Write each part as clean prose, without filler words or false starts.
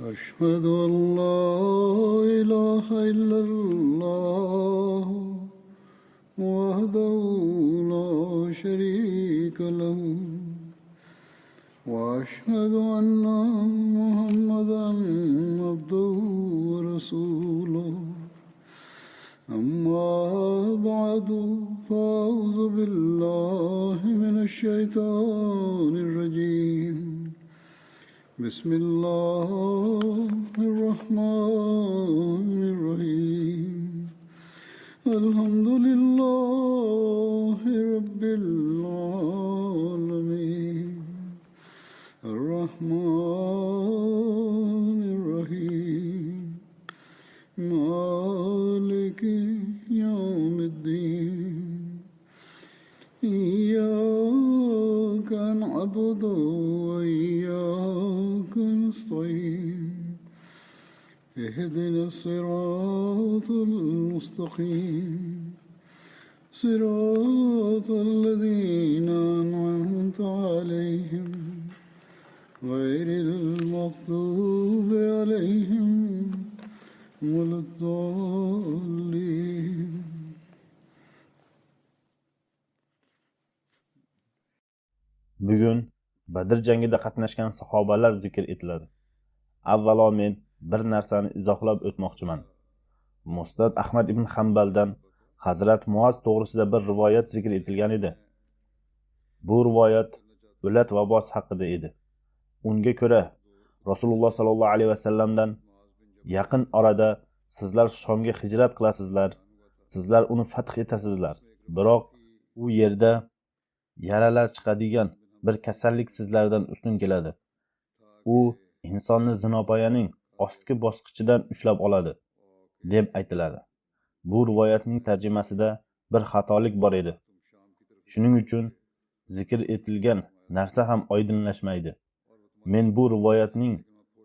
أشهد أن لا إله إلا الله وحده لا شريك له وأشهد أن محمدا عبده ورسوله أما بعد فأعوذ بالله من الشيطان الرجيم بسم الله الرحمن الرحيم الحمد لله رب العالمين الرحمن الرحيم مالك يوم الدين إياك نعبد وإياك نستعين اهدنا الصراط المستقيم صراط الذين أنعمت عليهم غير المغضوب عليهم ولا الضالين. Bugun Badr jangida qatnashgan sahobalar zikr etiladi. Avvalo men bir narsani izohlab o'tmoqchiman. Musnad Ahmad ibn Hanbaldan Hazrat Muoz to'g'risida bir rivoyat zikr etilgan edi. Bu rivoyat o'lat vabosi haqida edi. Unga ko'ra Rasululloh sallallohu alayhi vasallamdan yaqin orada sizlar Shomga hijrat qilasizlar, sizlar uni fath etasizlar. Biroq u yerda yaralar chiqadigan bir kasallik sizlardan ustun keladi. U insonni zinopoyaning ostki bosqichidan ushlab oladi, deb aytiladi. Bu rivoyatning tarjimasida bir xatolik bor edi. Shuning uchun zikr etilgan narsa ham oydinlashmaydi. Men bu rivoyatning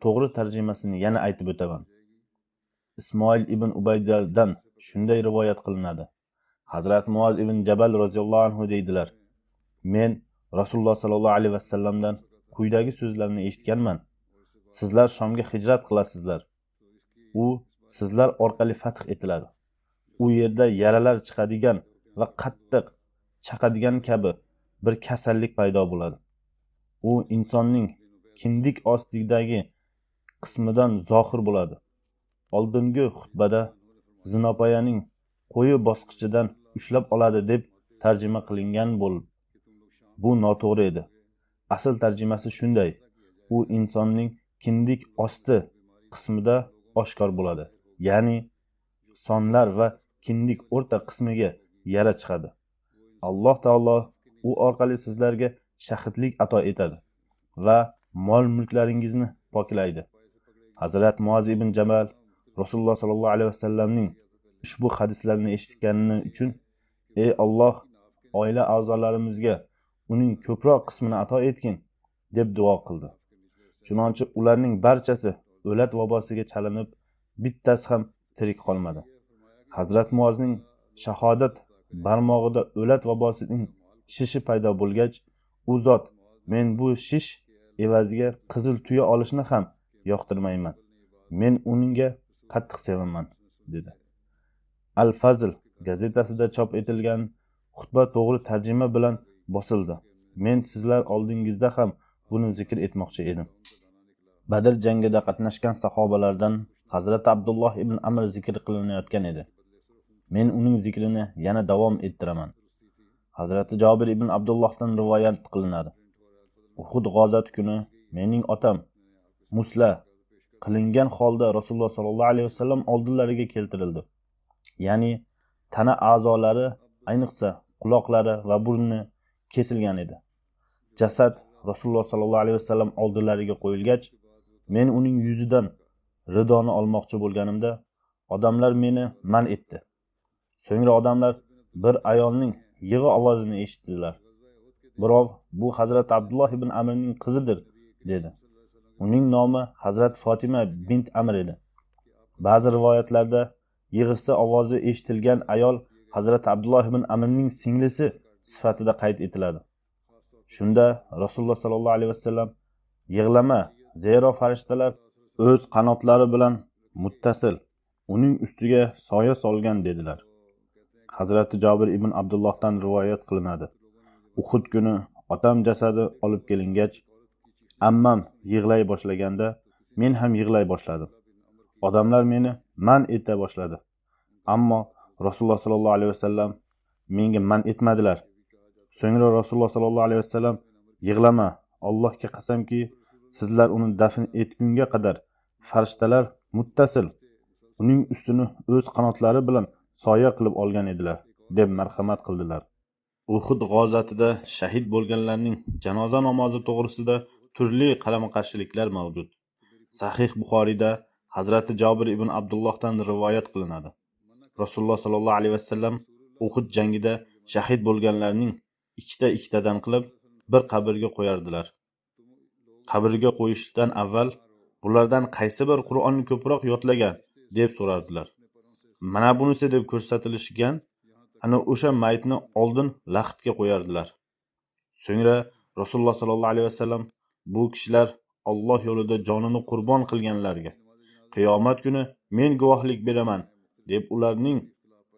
to'g'ri tarjimasini yana aytib o'taman. Ismoil ibn Ubaydaldan shunday rivoyat qilinadi. Hazrat Muoz ibn Jabal roziyallohu anhu deydilar: Men Rasululloh sallallohu alayhi vasallamdan quyidagi so'zlarni eshitganman. Sizlar Shomga hijrat qilasizlar. U sizlar orqali fath etiladi. U yerda yaralar chiqadigan va qattiq chaqadigan kabi bir kasallik paydo bo'ladi. U insonning kindik ostidagi qismidan zohir bo'ladi. Oldingi xutbada zinopoyaning qo'yi bosqichidan ushlab oladi deb tarjima qilingan bo'lib, bu noto'g'ri edi. Asl tarjimasi shunday: u insonning kindik osti qismida oshkor bo'ladi. Ya'ni sonlar va kindik o'rta qismiga yara chiqadi. Alloh taolo u orqali sizlarga shahidlik ato etadi va mol-mulklaringizni poklaydi. Hazrat Muoz ibn Jabal Rasululloh sallallohu alayhi vasallamning ushbu hadislarni eshitgani uchun: "Ey Alloh, oila a'zolarimizga uning ko'proq qismini ato etgin", deb duo qildi. Chunonchi ularning barchasi o'lat vabosiga chalinib, bittasi ham tirik qolmadi. Hazrat Muozning shahodat barmog'ida o'lat vabosining shishi paydo bo'lgach, u zot: "Men bu shish evaziga qizil tuya olishni ham yoqtirmayman. Men uningga qattiq sevaman", dedi. Al-Fazl gazetasida chop etilgan xutba to'g'ri tarjima bilan bosildi. Men sizlar oldingizda ham buni zikr etmoqchi edim. Badr jangida qatnashgan sahobalardan Hazrat Abdulloh ibn Amr zikr qilinayotgan edi. Men uning zikrini yana davom ettiraman. Hazrat Jabir ibn Abdullohdan rivoyat qilinadi. Uhud g'azoti kuni mening otam musla qilingan holda Rasululloh sallallohu alayhi vasallam oldilariga keltirildi. Ya'ni tana a'zolari, ayniqsa quloqlari va burni kesilgan edi. Jasad Rasululloh sallallohu alayhi vasallam oldilariga qo'yilgach, men uning yuzidan ridoni olmoqchi bo'lganimda, odamlar meni man etdi. So'ngra odamlar bir ayolning yig'i ovozini eshitdilar. Birov bu Hazrat Abdulloh ibn Amrning qizidir, dedi. Uning nomi Hazrat Fatima bint Amr edi. Ba'zi rivoyatlarda yig'isi ovozi eshitilgan ayol Hazrat Abdulloh ibn Amrning singlisi sifatida qayd etiladi. Shunda Rasululloh sallallohu alayhi vasallam: "Yig'lama, zero farishtalar o'z qanotlari bilan muttasil uning ustiga soya solgan dedilar. Hazrati Jabir ibn Abdullohdan rivoyat qilinadi. Uhud kuni otam jasadi olib kelingach, ammam yig'lay boshlaganda men ham yig'lay boshladim. Odamlar meni man eta boshladi. Ammo Rasululloh sallallohu alayhi vasallam menga man etmadilar. So'ngra Rasululloh sallallohu alayhi vasallam yig'lama, Allohga qasamki, sizlar uni dafn etgunga qadar farishtalar muttasil uning ustini o'z qanotlari bilan soya qilib olgan edilar, deb marhamat qildilar. Uhud g'azotida shahid bo'lganlarning janoza namozi to'g'risida turli qarama-qarshiliklar mavjud. Sahih Buxoriyda Hazrati Jabir ibn Abdullohdan rivoyat qilinadi. Rasululloh sallallohu alayhi vasallam Uhud jangida shahid bo'lganlarning ikkitadan qilib bir qabrga qo'yardilar. Qabrga qo'yishdan avval bulardan qaysi bir Qur'onni ko'proq yodlagan deb so'rardilar. Mana bunisi deb ko'rsatilishgan, ana o'sha mayitni oldin laxtga qo'yardilar. So'ngra Rasululloh sallallohu alayhi vasallam bu kishilar Alloh yo'lida jonini qurbon qilganlarga qiyomat kuni men guvohlik beraman deb ularning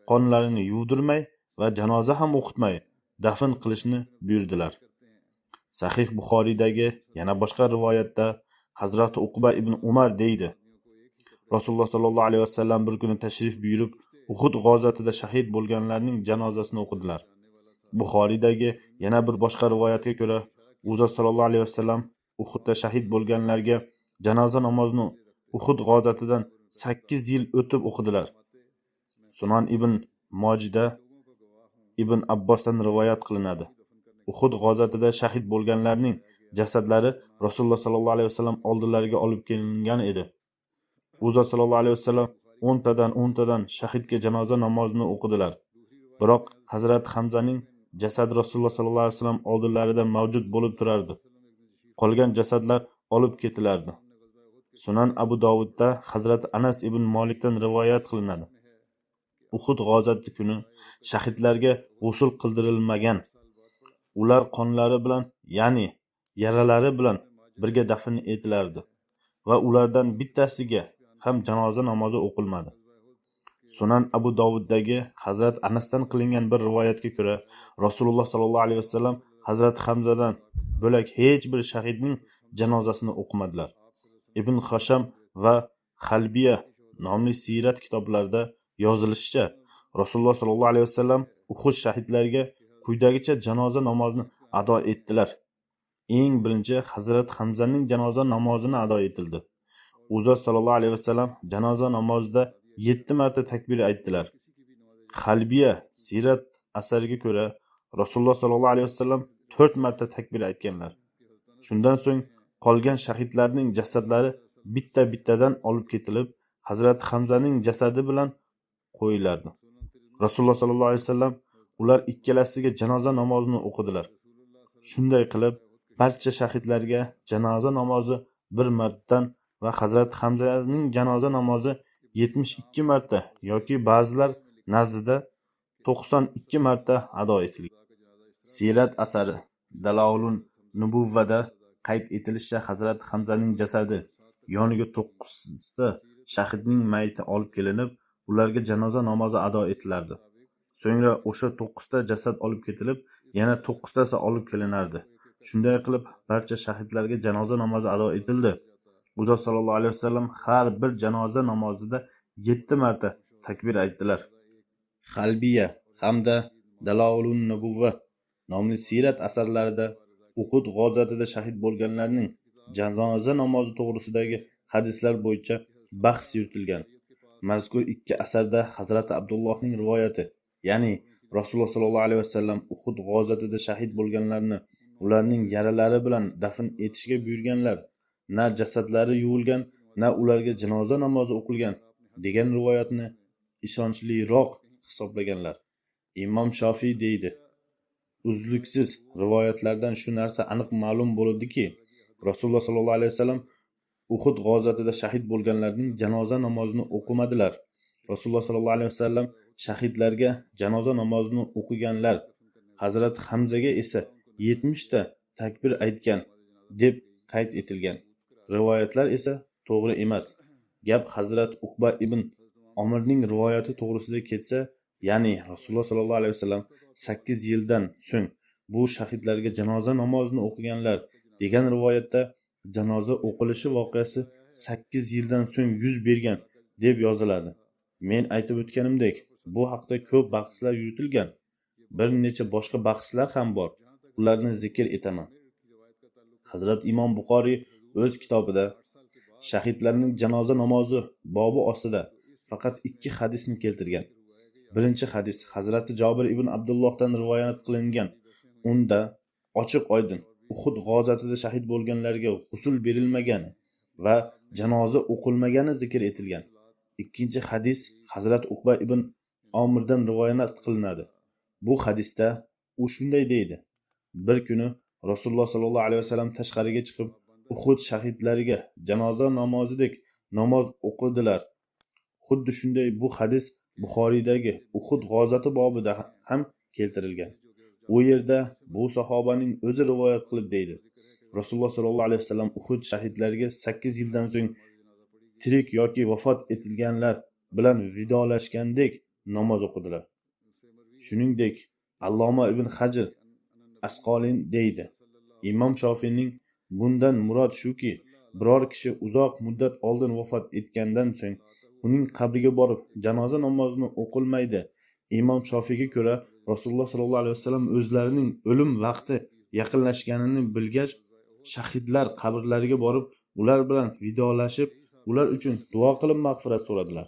qonlarini yuvdirmay va janoza ham o'qitmay dafn qilishni buyurdilar. Sahih Buxoriydagi yana boshqa rivoyatda Hazrati Uqba ibn Umar deydi: Rasululloh sallallohu alayhi vasallam bir kuni tashrif buyurib, Uhud g'azotida shahid bo'lganlarning janozasini o'qidilar. Buxoriydagi yana bir boshqa rivoyatga ko'ra, Rasululloh sallallohu alayhi vasallam Uhudda shahid bo'lganlarga janoza namozini Uhud g'azotidan 8 yil o'tib o'qidilar. Sunan ibn Mojida Ibn Abbosdan rivoyat qilinadi. Uhud g'azotida shahid bo'lganlarning jasadlari Rasululloh sallallohu alayhi vasallam oldilariga olib kelingan edi. Rasululloh sallallohu alayhi vasallam 10tadan shahidga janoza namozini o'qidilar. Biroq Hazrat Hamzaning jasadi Rasululloh sallallohu alayhi vasallam oldillarida mavjud bo'lib turardi. Qolgan jasadlar olib ketilardi. Sunan Abu Dovudda Hazrat Anas ibn Malikdan rivoyat qilinadi. Uhud g'azoti kuni shahidlarga g'usl qildirilmagan. Ular qonlari bilan, ya'ni yaralari bilan birga dafn etilardi va ulardan bittasiga ham janoza namozi o'qilmadi. Sunan Abu Dovuddagi Hazrat Anasdan qilingan bir rivoyatga ko'ra, Rasululloh sallallohu alayhi vasallam Hazrat Hamzadan bo'lak hech bir shahidning janozasini o'qimadilar. Ibn Hasham va Xalbiya nomli siyrat kitoblarida yozilishicha, Rasululloh sallallohu alayhi vasallam Uhud shahidlariga quyidagicha janoza namozini ado etdilar. Eng birinchi Hazrat Hamzaning janoza namozini ado etildi. Rasululloh sallallohu alayhi vasallam janoza namozida 7 marta takbir aytdilar. Xalbiya siyrat asariga ko'ra, Rasululloh sallallohu alayhi vasallam 4 marta takbir aytganlar. Shundan so'ng qolgan shahidlarning jasadlari bittadan olib ketilib, Hazrat Hamzaning jasadi bilan qo'yilardi. Rasululloh sallallohu alayhi vasallam ular ikkalasiga janoza namozini o'qidilar. Shunday qilib, barcha shahidlarga janoza namozi bir martadan va Hazrat Hamzaning janoza namozi 72 marta yoki ba'zilar nazdida 92 marta ado etilgan. Sirat asari Dalaulun Nubuvvada qayd etilishicha, Hazrat Hamzaning jasadi yoniga 9 ta shahidning mayiti olib kelinib, ularga janoza namozi ado etilardi. So'ngra o'sha 9 ta jasad olib ketilib, yana 9 tasi olib kelinardi. Shunday qilib, barcha shahidlarga janoza namozi ado etildi. Rasululloh sallallohu alayhi vasallam har bir janoza namozida 7 marta takbir aytdilar. Xalbiya hamda Dalaulun Nubuvva nomli siyrat asarlarida Uhud g'azotida shahid bo'lganlarning janoza namozi to'g'risidagi hadislar bo'yicha bahs yuritilgan. Mazkur ikki asarda Hazrati Abdullohning rivoyati, ya'ni Rasululloh sallallohu alayhi vasallam Uhud g'azotida shahid bo'lganlarni ularning yaralari bilan dafn etishga buyurganlar, na jasadlari yuvilgan, na ularga janoza namozi o'qilgan degan rivoyatni ishonchliroq hisoblaganlar. Imom Shofiy deydi: uzluksiz rivoyatlardan shu narsa aniq ma'lum bo'ldiki, Rasululloh sallallohu alayhi vasallam Uhud g'azotida shahid bo'lganlarning janoza namozini o'qimadilar. Rasululloh sallallohu alayhi vasallam shahidlarga janoza namozini o'qiganlar. Hazrat Hamzaga esa 70 ta takbir aytgan deb qayd etilgan. Rivoyatlar esa to'g'ri emas. Gap Hazrat Uqba ibn Omirning rivoyati to'g'risida ketsa, ya'ni Rasululloh sollallohu alayhi vasallam 8 yildan so'ng bu shahidlarga janoza namozini o'qiganlar degan rivoyatda janoza o'qilishi voqeasi 8 yildan so'ng yuz bergan deb yoziladi. Men aytib o'tganimdek, bu haqda ko'p bahslar yuritilgan. Bir necha boshqa bahslar ham bor. Ularni zikr etaman. Hazrat Imom Buxoriy o'z kitobida shahidlarning janoza namozi bobi ostida faqat 2 hadisni keltirgan. Birinchi hadis Hazrati Jobir ibn Abdullohdan rivoyat qilingan. Unda ochiq oydin Uhud g'azotida shahid bo'lganlarga g'usl berilmagani va janoza o'qilmagani zikr etilgan. Ikkinchi hadis Hazrat Uqba ibn Omirdan rivoyat qilinadi. Bu hadisda u shunday deydi: bir kuni Rasululloh sollallohu alayhi vasallam tashqariga chiqib, Uhud shahidlariga janoza namozidek namoz o'qidilar. Xuddi shunday bu hadis Buxoriydagi Uhud g'azoti bobida ham keltirilgan. U yerda bu sahobaning o'zi rivoyat qilib deydi: Rasululloh sollallohu alayhi vasallam Uhud shahidlariga 8 yildan so'ng tirik yoki vafot etilganlar bilan vidolashgandek namoz o'qidilar. Shuningdek, Alloma ibn Hajr Asqolin deydi: Imom Shofiyning bundan murod shuki, biror kishi uzoq muddat oldin vafot etgandan so'ng uning qabriga borib janoza namozini o'qilmaydi. Imom Shofiyga ko'ra Rasululloh sollallohu alayhi vasallam o'zlarining o'lim vaqti yaqinlashganini bilgach, shahidlar qabrlariga borib, ular bilan vidolashib, ular uchun duo qilib mag'firat so'radilar.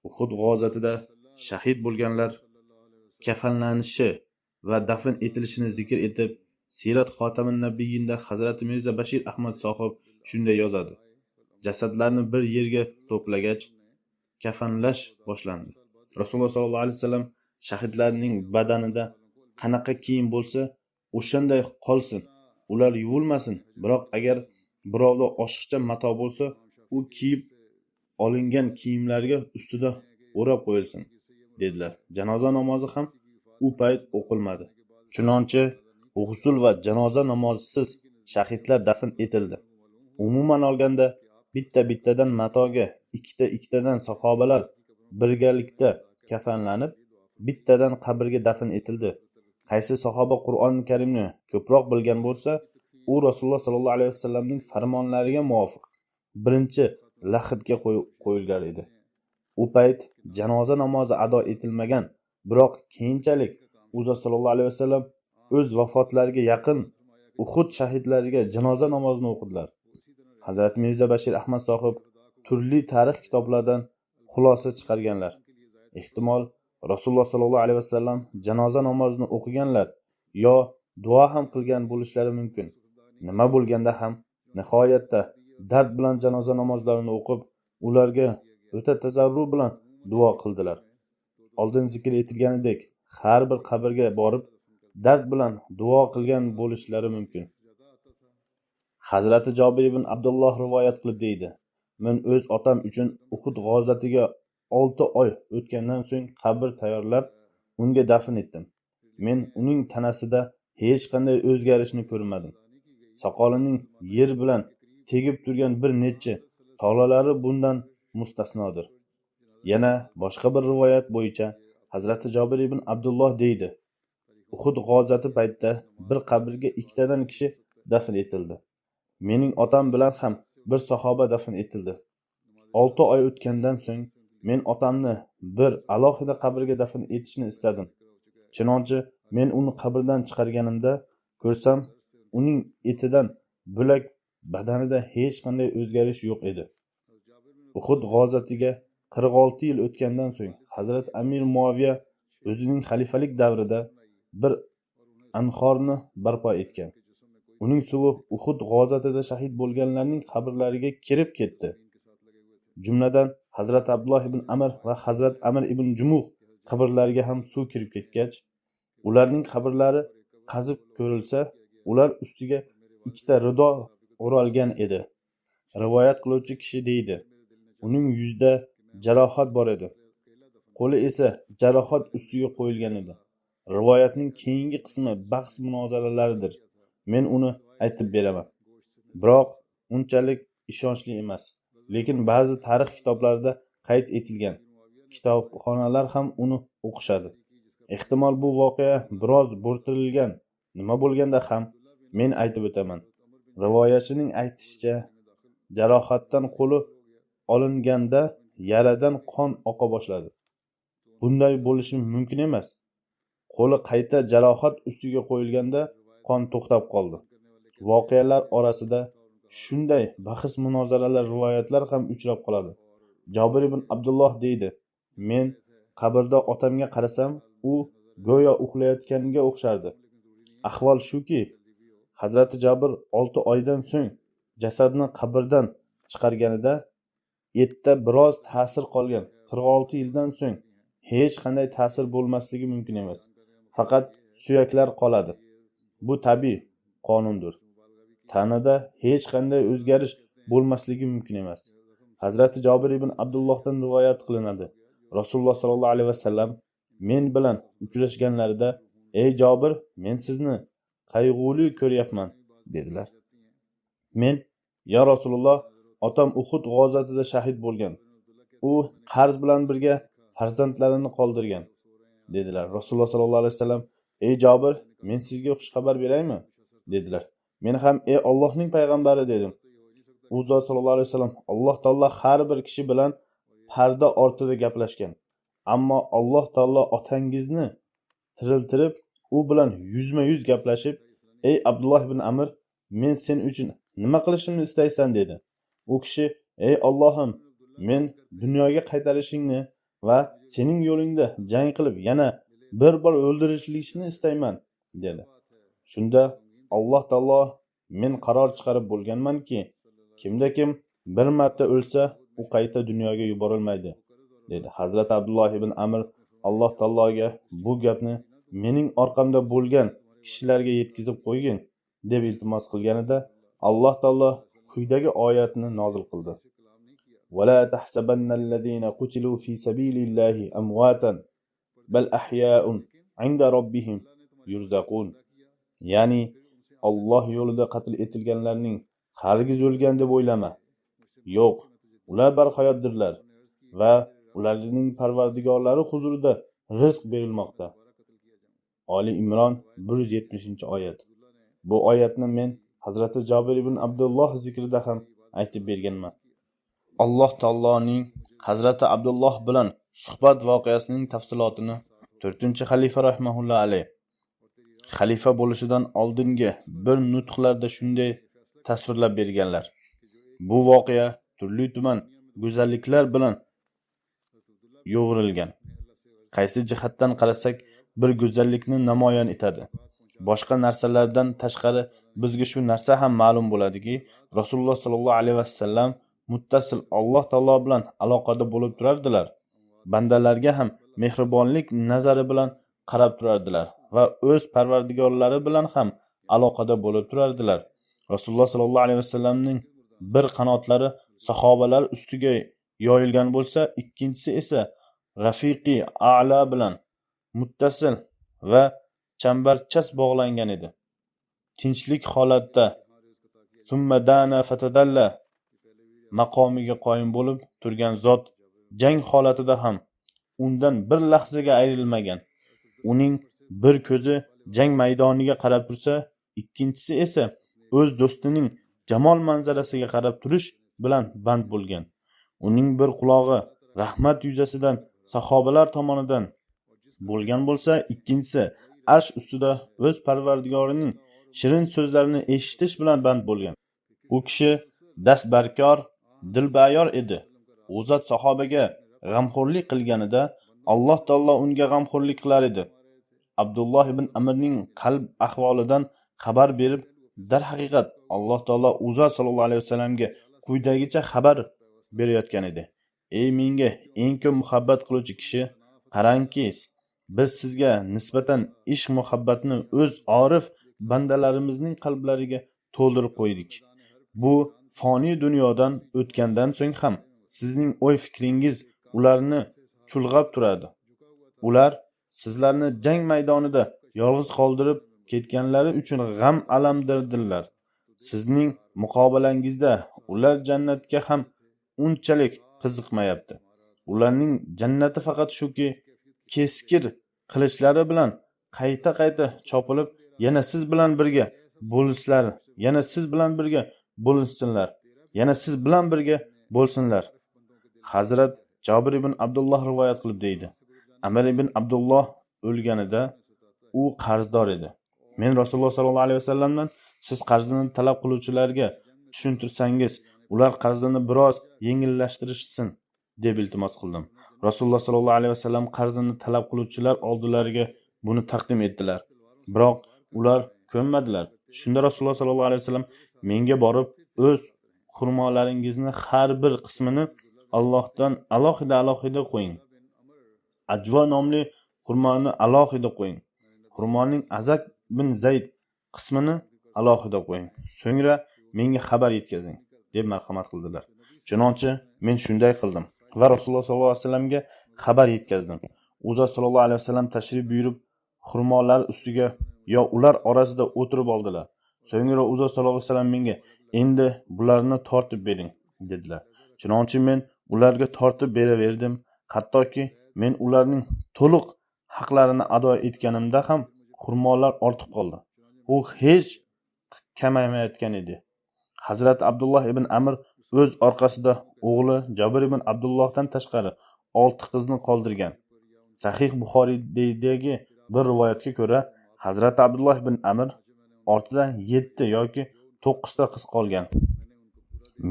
Uhud g'azotida shahid bo'lganlar kafanlanishi va dafn etilishini zikr etib, Sirat Xotamin Nabiyinda Hazrat Mirza Bashir Ahmad sohib shunday yozadi: jasadlarni bir yerga to'plagach, kafanlash boshlandi. Rasululloh sollallohu alayhi vasallam shahidlarning badanida qanaqa kiyim bo'lsa, o'shanday qolsin. Ular yuvilmasin, biroq agar birovda oshiqcha mato bo'lsa, u kiyib olingan kiyimlarga ustida o'rab qo'yilsin, dedilar. Janoza namozi ham u payt o'qilmadi. Chunonchi g'usl va janoza namozisiz shahidlar dafn etildi. Umuman olganda bitta-bittadan matoga ikkitadan sahobalar birgalikda kafanlanib, bittadan qabrga dafn etildi. Qaysi sahoba Qur'oni Karimni ko'proq bilgan bo'lsa, u Rasululloh sollallohu alayhi vasallamning farmonlariga muvofiq birinchi lahidga qo'yilgan edi. U payt janoza namozi ado etilmagan, biroq keyinchalik Rasululloh sollallohu alayhi vasallam o'z vafotlariga yaqin Uhud shahidlariga janoza namozini o'qidilar. Hazrat Mirza Bashir Ahmad sohib turli tarix kitoblardan xulosa chiqarganlar. Ehtimol Rasululloh sollallohu alayhi vasallam janoza namozini o'qiganlar yo duo ham qilgan bo'lishlari mumkin. Nima bo'lganda ham nihoyatda dard bilan janoza namozlarini o'qib, ularga o'ta tazarru bilan duo qildilar. Oldin zikr etilganidek, har bir qabrga borib dard bilan duo qilgan bo'lishlari mumkin. Hazrati Jobir ibn Abdulloh rivoyat qilib deydi: men o'z otam uchun Uhud g'azotatiga 6 oy o'tgandan so'ng qabr tayyorlab, unga dafn etdim. Men uning tanasida hech qanday o'zgarishni ko'rmadim. Soqolining yer bilan tegib turgan bir necha tolalari bundan mustasnodir. Yana boshqa bir rivoyat bo'yicha Hazrati Jobir ibn Abdulloh deydi: Uhud g'azoti paytida bir qabrga 2 tadan kishi dafn etildi. Mening otam bilan ham bir sahoba dafn etildi. 6 oy o'tgandan so'ng men otamni bir alohida qabrga dafn etishni istadim. Chunonchi men uni qabrdan chiqarganimda ko'rsam, uning etidan bo'lak badanida hech qanday o'zgarish yo'q edi. Uhud g'azotiga 46 yil o'tgandan so'ng Hazrat Amir Muaviya o'zining xalifalik davrida bir anhorni barpo etgan. Uning suvi Uhud g'azotida shahid bo'lganlarning qabrlariga kirib ketdi. Jumladan Hazrat Abdulloh ibn Amr va Hazrat Amr ibn Jumuh qabrlariga ham suv kirib ketgach, ularning qabrlari qazib ko'rilsa, ular ustiga 2 ta rido o'ralgan edi. Rivoyat qiluvchi kishi deydi: uning yuzida jarohat bor edi. Qo'li esa jarohat ustiga qo'yilgan edi. Rivoyatning keyingi qismi bahs munozaralaridir. Men uni aytib beraman. Biroq unchalik ishonchli emas. lekin ba'zi tarix kitoblarida qayd etilgan. Kitobxonlar ham uni o'qishadi. Ehtimol bu voqea biroz bo'rtilgan. Nima bo'lganda ham men aytib o'taman. Rivoyatchining aytishicha, jarohatdan qo'li olinganda yaradan qon oqa boshladi. Bunday bo'lishi mumkin emas. Qo'li qayta jarohat ustiga qo'yilganda qon to'xtab qoldi. Voqealar orasida shunday bahs-munozaralar rivoyatlar ham uchrab qoladi. Jobir ibn Abdulloh deydi: "Men qabrda otamga qarasam, u go'yo uxlayotganga o'xshardi. Ahvol shuki, Hazrati Jabir 6 oydan so'ng jasadni qabrdan chiqarganida etda biroz ta'sir qolgan. 46 yildan so'ng hech qanday ta'sir bo'lmasligi mumkin emas. Faqat suyaklar qoladi. Bu tabiiy qonundir. Tanada hech qanday o'zgarish bo'lmasligi mumkin emas." Hazrati Jobir ibn Abdullohdan rivoyat qilinadi. Rasululloh sollallohu alayhi vasallam men bilan uchrashganlarida: "Ey Jobir, men sizni qayg'uli ko'ryapman", dedilar. Men: "Ya Rasululloh, otam Uhud g'azotida shahid bo'lgan. U qarz bilan birga farzandlarini qoldirgan", dedilar. Rasululloh sollallohu alayhi vasallam: "Ey Jobir, men sizga xush xabar beraymi?" dedilar. Men ham: "Ey Allohning payg'ambari", dedim. U zot sollallohu alayhi vasallam: "Alloh taolo har bir kishi bilan parda ortida gaplashgan. Ammo Alloh taolo otangizni tiriltirib, u bilan yuzma-yuz gaplashib: 'Ey Abdulloh ibn Amr, men sen uchun nima qilishimni istaysan?' dedi. U kishi: 'Ey Allohim, men dunyoga qaytarishingni va sening yo'lingda jang qilib yana bir bor o'ldirishlikni istayman", dedi. Shunda Alloh taolo: "Men qaror chiqarib bo'lganmanki, kimda kim bir marta o'lsa, u qayta dunyoga yuborilmaydi", dedi. Hazrati Abdulloh ibn Amr Alloh taologa bu gapni mening orqamda bo'lgan kishilarga yetkazib qo'ygin deb iltimos qilganida, Alloh taolo quyidagi oyatni nozil qildi: "Wala tahsabannallazina qutilu fi sabilillahi amwatan bal ahya'un 'inda robbihim yurzaqun." Ya'ni Alloh yo'lida qatl etilganlarning hargiz o'lgan deb o'ylama. Yo'q, ular barhayotdirlar va ularning parvardigorlari huzurida rizq berilmoqda. Ali Imron 170-oyat. Bu oyatni men Hazrati Jabir ibn Abdulloh zikrida ham aytib berganman. Alloh taoloning Hazrati Abdulloh bilan suhbat voqeasining tafsilotini 4-xalifa rahimahulloh alayh xalifa bo'lishidan oldingi bir nutqlarda shunday tasvirlab berganlar. Bu voqea turli-tuman go'zalliklar bilan yo'g'rilgan. Qaysi jihatdan qarasak, bir go'zallikni namoyon etadi. Boshqa narsalardan tashqari bizga shu narsa ham ma'lum bo'ladiki, Rasululloh sollallohu alayhi vasallam muttasil Alloh taolo bilan aloqada bo'lib turardilar. Bandalarga ham mehribonlik nazari bilan qarab turardilar va o'z parvardigorlari bilan ham aloqada bo'lib turardilar. Rasululloh sollallohu alayhi vasallamning bir qanotlari sahobalar ustiga yoyilgan bo'lsa, ikkinchisi esa rafiqi a'la bilan muttasil va chambarchas bog'langan edi. Tinchlik holatda summa dana fatadalla maqomiga qoyim bo'lib turgan zot jang holatida ham undan bir lahzaga ayrilmagan. Uning bir ko'zi jang maydoniga qarab tursa, ikkinchisi esa o'z do'stining jamol manzarasiga qarab turish bilan band bo'lgan. Uning bir qulog'i rahmat yuzasidan sahobalar tomonidan bo'lgan bo'lsa, ikkinchisi arsh ustida o'z parvardigorining shirin so'zlarini eshitish bilan band bo'lgan. U kishi dastbarkor, dilbayor edi. U zot sahobaga g'amxo'rlik qilganida Alloh taolo unga g'amxo'rlik qilar edi. Abdulloh ibn Amirning qalb ahvolidan xabar berib, darhaqiqat Alloh taolo u zot sollallohu alayhi vasallamga quyidagicha xabar berayotgan edi: "Ey menga eng ko'p muhabbat qiluvchi kishi, qarangki, biz sizga nisbatan ishq muhabbatni o'z orif bandalarimizning qalblariga to'ldirib qo'ydik. Bu foniy dunyodan o'tgandan so'ng ham sizning o'y fikringiz ularni chulg'ab turadi. Ular sizlarni jang maydonida yolg'iz qoldirib ketganlari uchun g'am alamdirdilar. Sizning muqobalangizda ular jannatga ham unchalik qiziqmayapti. Ularning jannati faqat shuki, keskir qilichlari bilan qayta chopilib, yana siz bilan birga bo'lishlar, yana siz bilan birga bo'linsinlar, yana siz bilan birga bo'lsinlar. Hazrat Jabir ibn Abdulloh rivoyat qilib deydi. Amir ibn Abdulloh o'lganida u qarzdor edi. Men Rasululloh sallallohu alayhi vasallamdan siz qarzni talab qiluvchilarga tushuntirsangiz, ular qarzini biroz yengillashtirishsin deb iltimos qildim. Rasululloh sallallohu alayhi vasallam qarzini talab qiluvchilar oldilariga buni taqdim etdilar. Biroq ular ko'nmadilar. Shunda Rasululloh sallallohu alayhi vasallam menga borib, o'z xurmolaringizni har bir qismini Allohdan alohida qo'ying. Ajvo nomli xurmoni alohida qo'ying. Xurmoning Azak bin Zayd qismini alohida qo'ying. So'ngra menga xabar yetkazing deb marhamat qildilar. Chunonchi men shunday qildim va Rasululloh sallallohu alayhi vasallamga xabar yetkazdim. U zot sallallohu alayhi vasallam tashrif buyurib, xurmolar ustiga yo ular orasida o'tirib oldilar. So'ngra u zot sallallohu alayhi vasallam menga endi bularni tortib bering dedilar. Chunonchi men ularga tortib beraverdim, hattoki men ularning to'liq haqlarini ado etganimda ham xurmolar ortib qoldi. U hech kamaymayotgan edi. Hazrat Abdulloh ibn Amr o'z orqasida o'g'li Jabir ibn Abdullohdan tashqari 6 qizni qoldirgan. Sahih Buxoriydagi bir rivoyatga ko'ra, Hazrat Abdulloh ibn Amr ortida 7 yoki 9 ta qiz qolgan.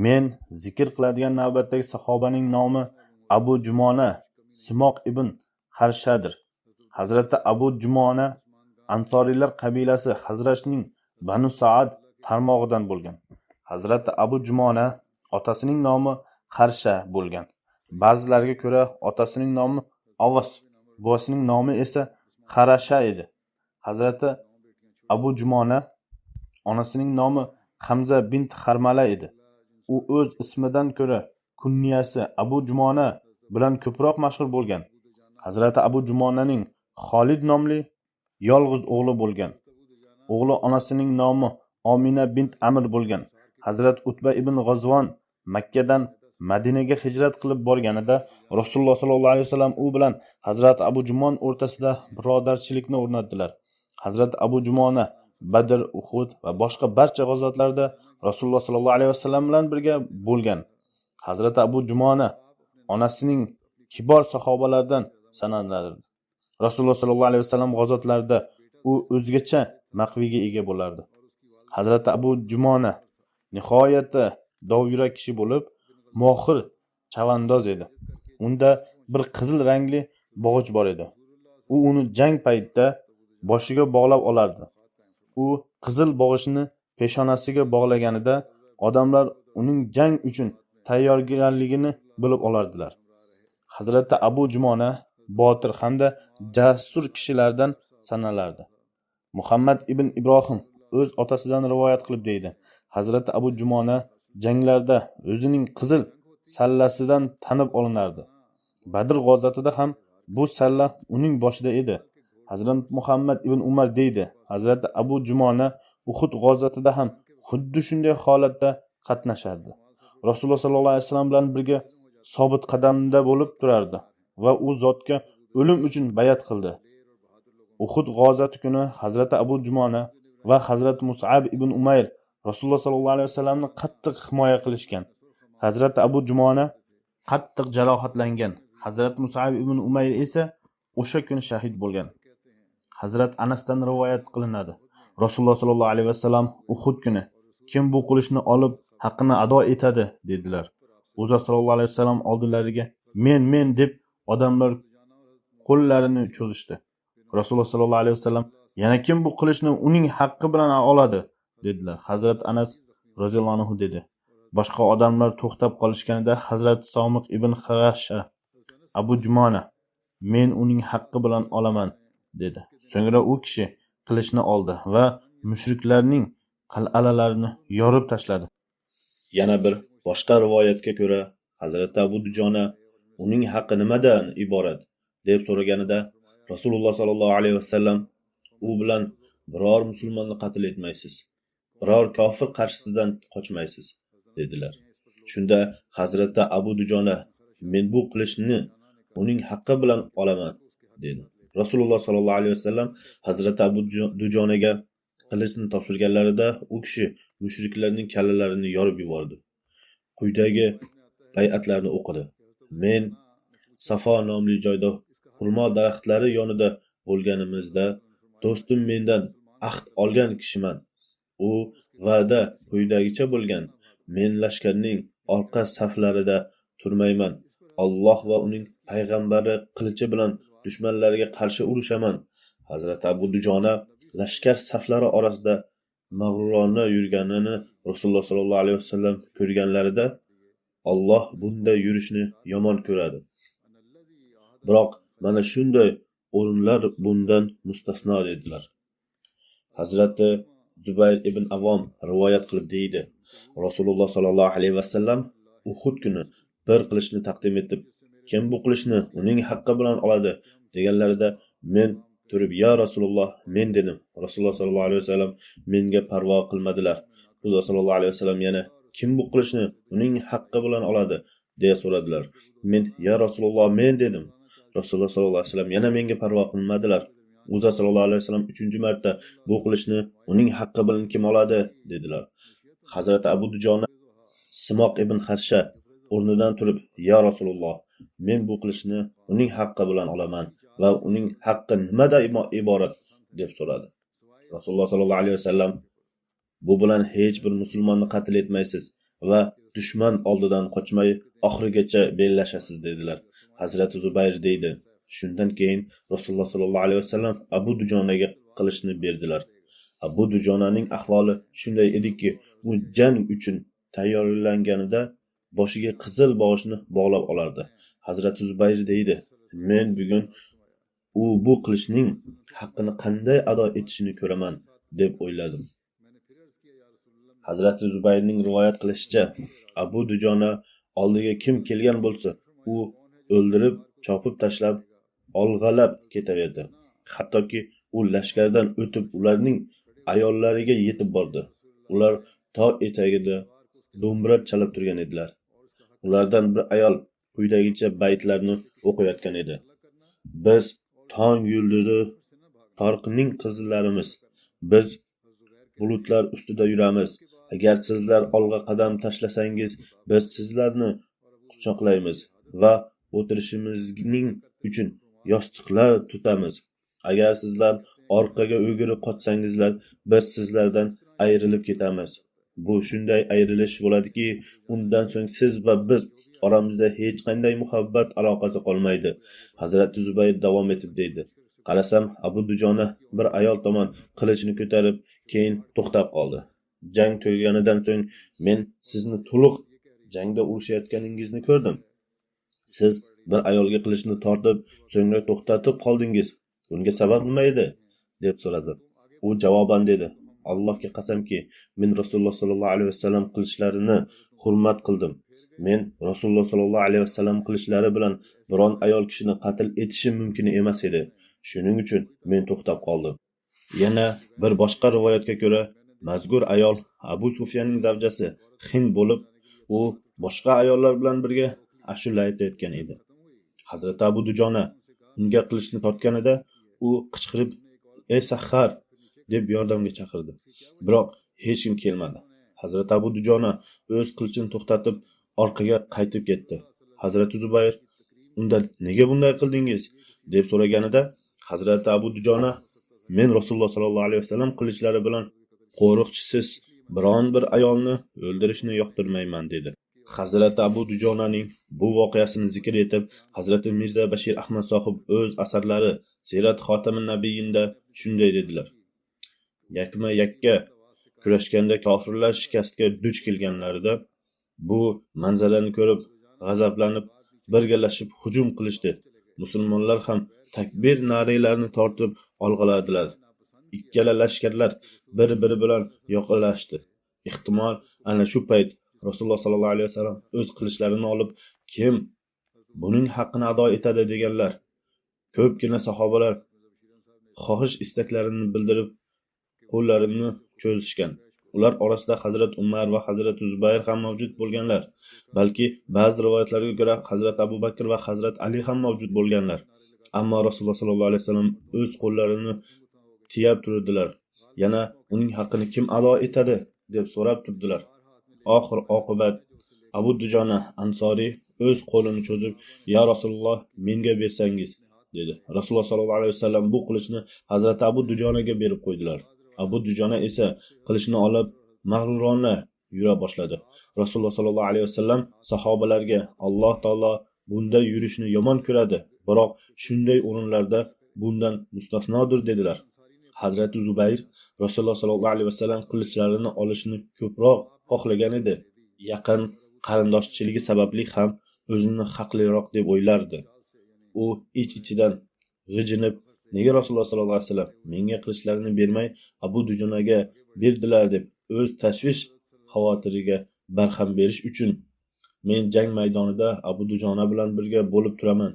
Men zikr qiladigan navbatdagi sahobaning nomi Abu Jumona Simoq ibn Harshadir. Hazrat Abu Jumona Ansoriylar qabilasi Hazrashning Banu Saad tarmog'idan bo'lgan. Hazrat Abu Jumona otasining nomi Harsha bo'lgan. Ba'zilarga ko'ra otasining nomi Avas, buvasining nomi esa Harasha edi. Hazrat Abu Jumona onasining nomi Hamza bint Harmala edi. U o'z ismidan ko'ra kunyasi Abu Jumona bilan ko'proq mashhur bo'lgan. Hazrat Abu Jumonaning Xolid nomli yolg'iz o'g'li bo'lgan. O'g'li onasining nomi Omina bint Amr bo'lgan. Hazrat Utba ibn G'azvon Makkadan Madinaga hijrat qilib borganida Rasululloh sallallohu alayhi vasallam u bilan Hazrat Abu Jumon o'rtasida birodarchilikni o'rnatdilar. Hazrat Abu Jumona Badr, Uhud va boshqa barcha g'azotlarda Rasululloh sallallohu alayhi vasallam bilan birga bo'lgan. Hazrat Abu Jumona onasining kibor sahobalardan sanaladi. Rasululloh sallallohu alayhi vasallam g'azotlarida u o'zgacha maqviga ega bo'lardi. Hazrat Abu Jumona nihoyatda dovyurak kishi bo'lib, mohir chavandoz edi. Unda bir qizil rangli bog'ich bor edi. U uni jang paytida boshiga bog'lab olardi. U qizil bog'ichni peshonasiga bog'laganida odamlar uning jang uchun tayyorgarligini bilib olardilar. Hazrat Abu Jumona botir hamda jasur kishilardan sanalardi. Muhammad ibn Ibrohim o'z otasidan rivoyat qilib deydi. Hazrat Abu Jumona janglarda o'zining qizil sallasidan tanib olinardi. Badr g'azotida ham bu salla uning boshida edi. Hazrat Muhammad ibn Umar deydi. Hazrat Abu Jumona Uhud g'azotida ham xuddi shunday holatda qatnashardi. Rasululloh sallallohu alayhi vasallam bilan birga sobit qadamda bo'lib turardi va u zotga o'lim uchun bayat qildi. Uhud g'azoti kuni Hazrat Abu Jumona va Hazrat Mus'ab ibn Umayr Rasululloh sallallohu alayhi vasallamni qattiq himoya qilishgan. Hazrat Abu Jumona qattiq jarohatlangan. Hazrat Mus'ab ibn Umayr esa o'sha kuni shahid bo'lgan. Hazrat Anasdan rivoyat qilinadi. Rasululloh sallallohu alayhi vasallam Uhud kuni kim bu qilishni olib haqqini ado etadi dedilar. U zot sallallohu alayhi vasallam oldilariga men deb odamlar qo'llarini cho'zishdi. Rasululloh sallallohu alayhi vasallam yana kim bu qilishni uning haqqi bilan oladi dedilar. Hazrat Anas roziyallohu anhu dedi. Boshqa odamlar to'xtab qolishganida Hazrat Somiq ibn Harasha Abu Jumona men uning haqqi bilan olaman dedi. So'ngra u kishi qilishni oldi va mushriklarning qal'alarini yorib tashladi. Yana bir boshqa rivoyatga ko'ra Hazrat Abu Dujona uning haqqi nimadan iborat deb so'raganida Rasululloh sallallohu alayhi vasallam u bilan biror musulmonni qatl etmaysiz, biror kofir qarshisidan qochmaysiz dedilar. Shunda Hazrati Abu Dujona, men bu qilichni uning haqqi bilan olaman dedi. Rasululloh sallallohu alayhi vasallam Hazrati Abu Dujonaga qilichni topshirganlarida u kishi mushriklarning kallalarini yorib yubordi. Quyidagi bay'atlarni o'qidi. Men Safo nomli joyda xurmo daraxtlari yonida bo'lganimizda do'stim mendan ahd olgan kishiman. U va'da quyidagicha bo'lgan: men lashkarning orqa saflarida turmayman. Alloh va uning payg'ambari qilichi bilan dushmanlarga qarshi urushaman. Hazrat Abu Dujona lashkar saflari orasida mag'rurona yurganini Rasululloh sallallohu alayhi vasallam ko'rganlarida Alloh bunday yurishni yomon ko'radi. Biroq mana shunday o'rinlar bundan mustasno dedilar. Hazrati Zubayr ibn Avom rivoyat qilib deydi: Rasululloh sallallohu alayhi vasallam Uhud kuni bir qilichni taqdim etib, kim bu qilichni uning haqqi bilan oladi deganlarida men turib, ya Rasululloh, men dedim. Rasululloh sallallohu alayhi vasallam menga parvo qilmadilar. Rasululloh sallallohu alayhi vasallam yana kim bu qilichni uning haqqi bilan oladi deya so'radilar. Men ya Rasululloh, men dedim. Rasululloh sallallohu alayhi vasallam yana menga parvo qilmadilar. Rasululloh sallallohu alayhi vasallam 3-marta bu qilichni uning haqqi bilan kim oladi dedilar. Hazrat Abu Dujona Simoq ibn Harsha o'rnidan turib, ya Rasululloh, men bu qilichni uning haqqi bilan olaman va uning haqqi nimada iborat deb so'radi. Rasululloh sallallohu alayhi vasallam bu bilan hech bir musulmonni qatl etmaysiz va dushman oldidan qochmay oxirigacha bellashasiz dedilar. Hazrati Zubayr deydi: shundan keyin Rasululloh sallallohu alayhi vasallam Abu Dujonaga qilichni berdilar. Abu Dujonaning ahvoli shunday ediki, u jang uchun tayyorlanganida boshiga qizil boshni bog'lab olardi. Hazrati Zubayr deydi: men bugun u bu qilichning haqqini qanday ado etishini ko'raman deb o'yladim. Hazrati Zubayrning rivoyat qilishicha, Abu Dujona oldiga kim kelgan bo'lsa, u o'ldirib, chopib tashlab, olg'alab ketaverdi. Hattoki u lashkardan o'tib ularning ayollariga yetib bordi. Ular tog' etagida do'mbira chalib turgan edilar. Ulardan bir ayol quyidagicha baytlarni o'qiyotgan edi. Biz tong yulduzi Torqning qizlarimiz. Biz bulutlar ustida yuramiz. Agar sizlar olg'a qadam tashlasangiz, biz sizlarni quchoqlaymiz va o'tirishimizning uchun yostiqlar tutamiz. Agar sizlar orqaga o'girib qochsangizlar, biz sizlardan ayrilib ketamiz. Bu shunday ayrilish bo'ladiki, undan so'ng siz va biz oramizda hech qanday muhabbat aloqasi qolmaydi. Hazrat Zubayr davom etib deydi: qarasam, Abu Dujona bir ayol tomon qilichni ko'tarib, keyin to'xtab qoldi. Jang tugaganidan so'ng men sizni to'liq jangda urushayotganingizni ko'rdim. Siz bir ayolga qilichni tortib, so'ngra to'xtatib qoldingiz. Bunga sabab nima edi? deb so'radi. U javoban dedi: Allohga qasamki, men Rasululloh sallallohu alayhi vasallam qilichlarini hurmat qildim. Men Rasululloh sallallohu alayhi vasallam qilichlari bilan biron ayol kishini qatl etishim mumkin emas edi. Shuning uchun men to'xtab qoldim. Yana bir boshqa rivoyatga ko'ra, mazkur ayol Abu Sufyanning zavjasi Hind bo'lib, u boshqa ayollar bilan birga ashula aytayotgan edi. Hazrat Abu Dujona unga qilichni tortganida u qichqirib, "Ey Sahhar!" deb yordamga chaqirdi. Biroq hech kim kelmadi. Hazrat Abu Dujona o'z qilichini to'xtatib, orqaga qaytib ketdi. Hazrat Zubayr undan "Nega bunday qildingiz?" deb so'raganida, Hazrat Abu Dujona "Men Rasululloh sallallohu alayhi vasallam qilichlari bilan qo'riqchisiz biron bir ayolni o'ldirishni yoqtirmayman" dedi. Hazrat Abu Dujonaning bu voqeasini zikr etib, Hazrat Mirza Bashir Ahmad sohib o'z asarlari Sirat Xotamin Nabiyinda shunday dedilar: yakma-yakka kurashganda kofirlar shikastga duch kelganlarida bu manzarani ko'rib, g'azablanib, birgalashib hujum qilishdi. Musulmonlar ham takbir narilarini tortib olg'aladilar. Ikkala lashkarlar bir-biri bilan yoqalashdi. Ehtimol ana shu payt Rasululloh sallallohu alayhi vasallam o'z qilichlarini olib, kim buning haqqini ado etadi deganlar. Ko'pgina sahobalar xohish istaklarini bildirib qo'llarini cho'zishgan. Ular orasida Hazrat Umar va Hazrat Zubayr ham mavjud bo'lganlar. Balki ba'zi rivoyatlarga ko'ra Hazrat Abu Bakr va Hazrat Ali ham mavjud bo'lganlar. Ammo Rasululloh sollallohu alayhi vasallam o'z qo'llarini tiyab turdilar. Yana uning haqqini kim ado etadi deb so'rab turdilar. Oxir oqibat Abu Dujona Ansoriy o'z qo'lini cho'zib, "Ya Rasululloh, menga bersangiz", dedi. Rasululloh sollallohu alayhi vasallam bu qilichni Hazrat Abu Dujonaga berib qo'ydilar. Abu Dujona esa qilichni olib mag'rurona yura boshladi. Rasululloh sollallohu alayhi vasallam sahobalarga Alloh taolo bunday yurishni yomon ko'radi, biroq shunday o'rinlarda bundan mustasnodir dedilar. Hazrat Zubayr Rasululloh sollallohu alayhi vasallam qilichlarini olishni ko'proq xohlagan edi. Yaqin qarindoshchiligi sababli ham o'zini haqliroq deb o'ylardi. U ich-ichidan g'ijinib, nega Rasululloh sollallohu alayhi vasallam menga qilichlarini bermay Abu Dujonaga berdilar deb o'z tashvish xavotiriga barham berish uchun men jang maydonida Abu Dujona bilan birga bo'lib turaman.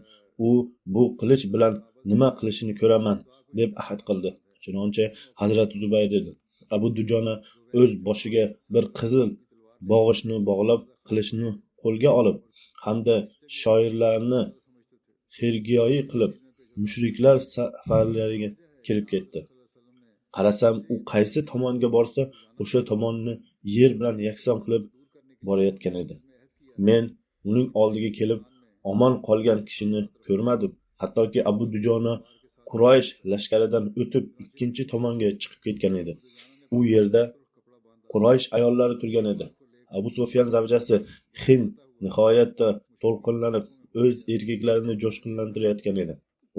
U bu qilich bilan nima qilishini ko'raman deb ahd qildi. Chunonchi Hazrat Zubayr dedi. Abu Dujona o'z boshiga bir qizil bog'ichni bog'lab qilichni qo'lga olib hamda shoirlarni xirgiyoyi qilib mushriklar safarlariga kirib ketdi. Qarasam, u qaysi tomonga borsa, o'sha tomonni yer bilan yakson qilib borayotgan edi. Men uning oldiga kelib, omon qolgan kishini ko'rmadim. Hattoki Abu Dujona Quraysh lashkaridan o'tib ikkinchi tomonga chiqib ketgan edi. U yerda Quraysh ayollari turgan edi. Abu Sufyan zavjasi Hind nihoyatda to'lqinlanib o'z erkaklarini jo'shqinlantirayotgan edi.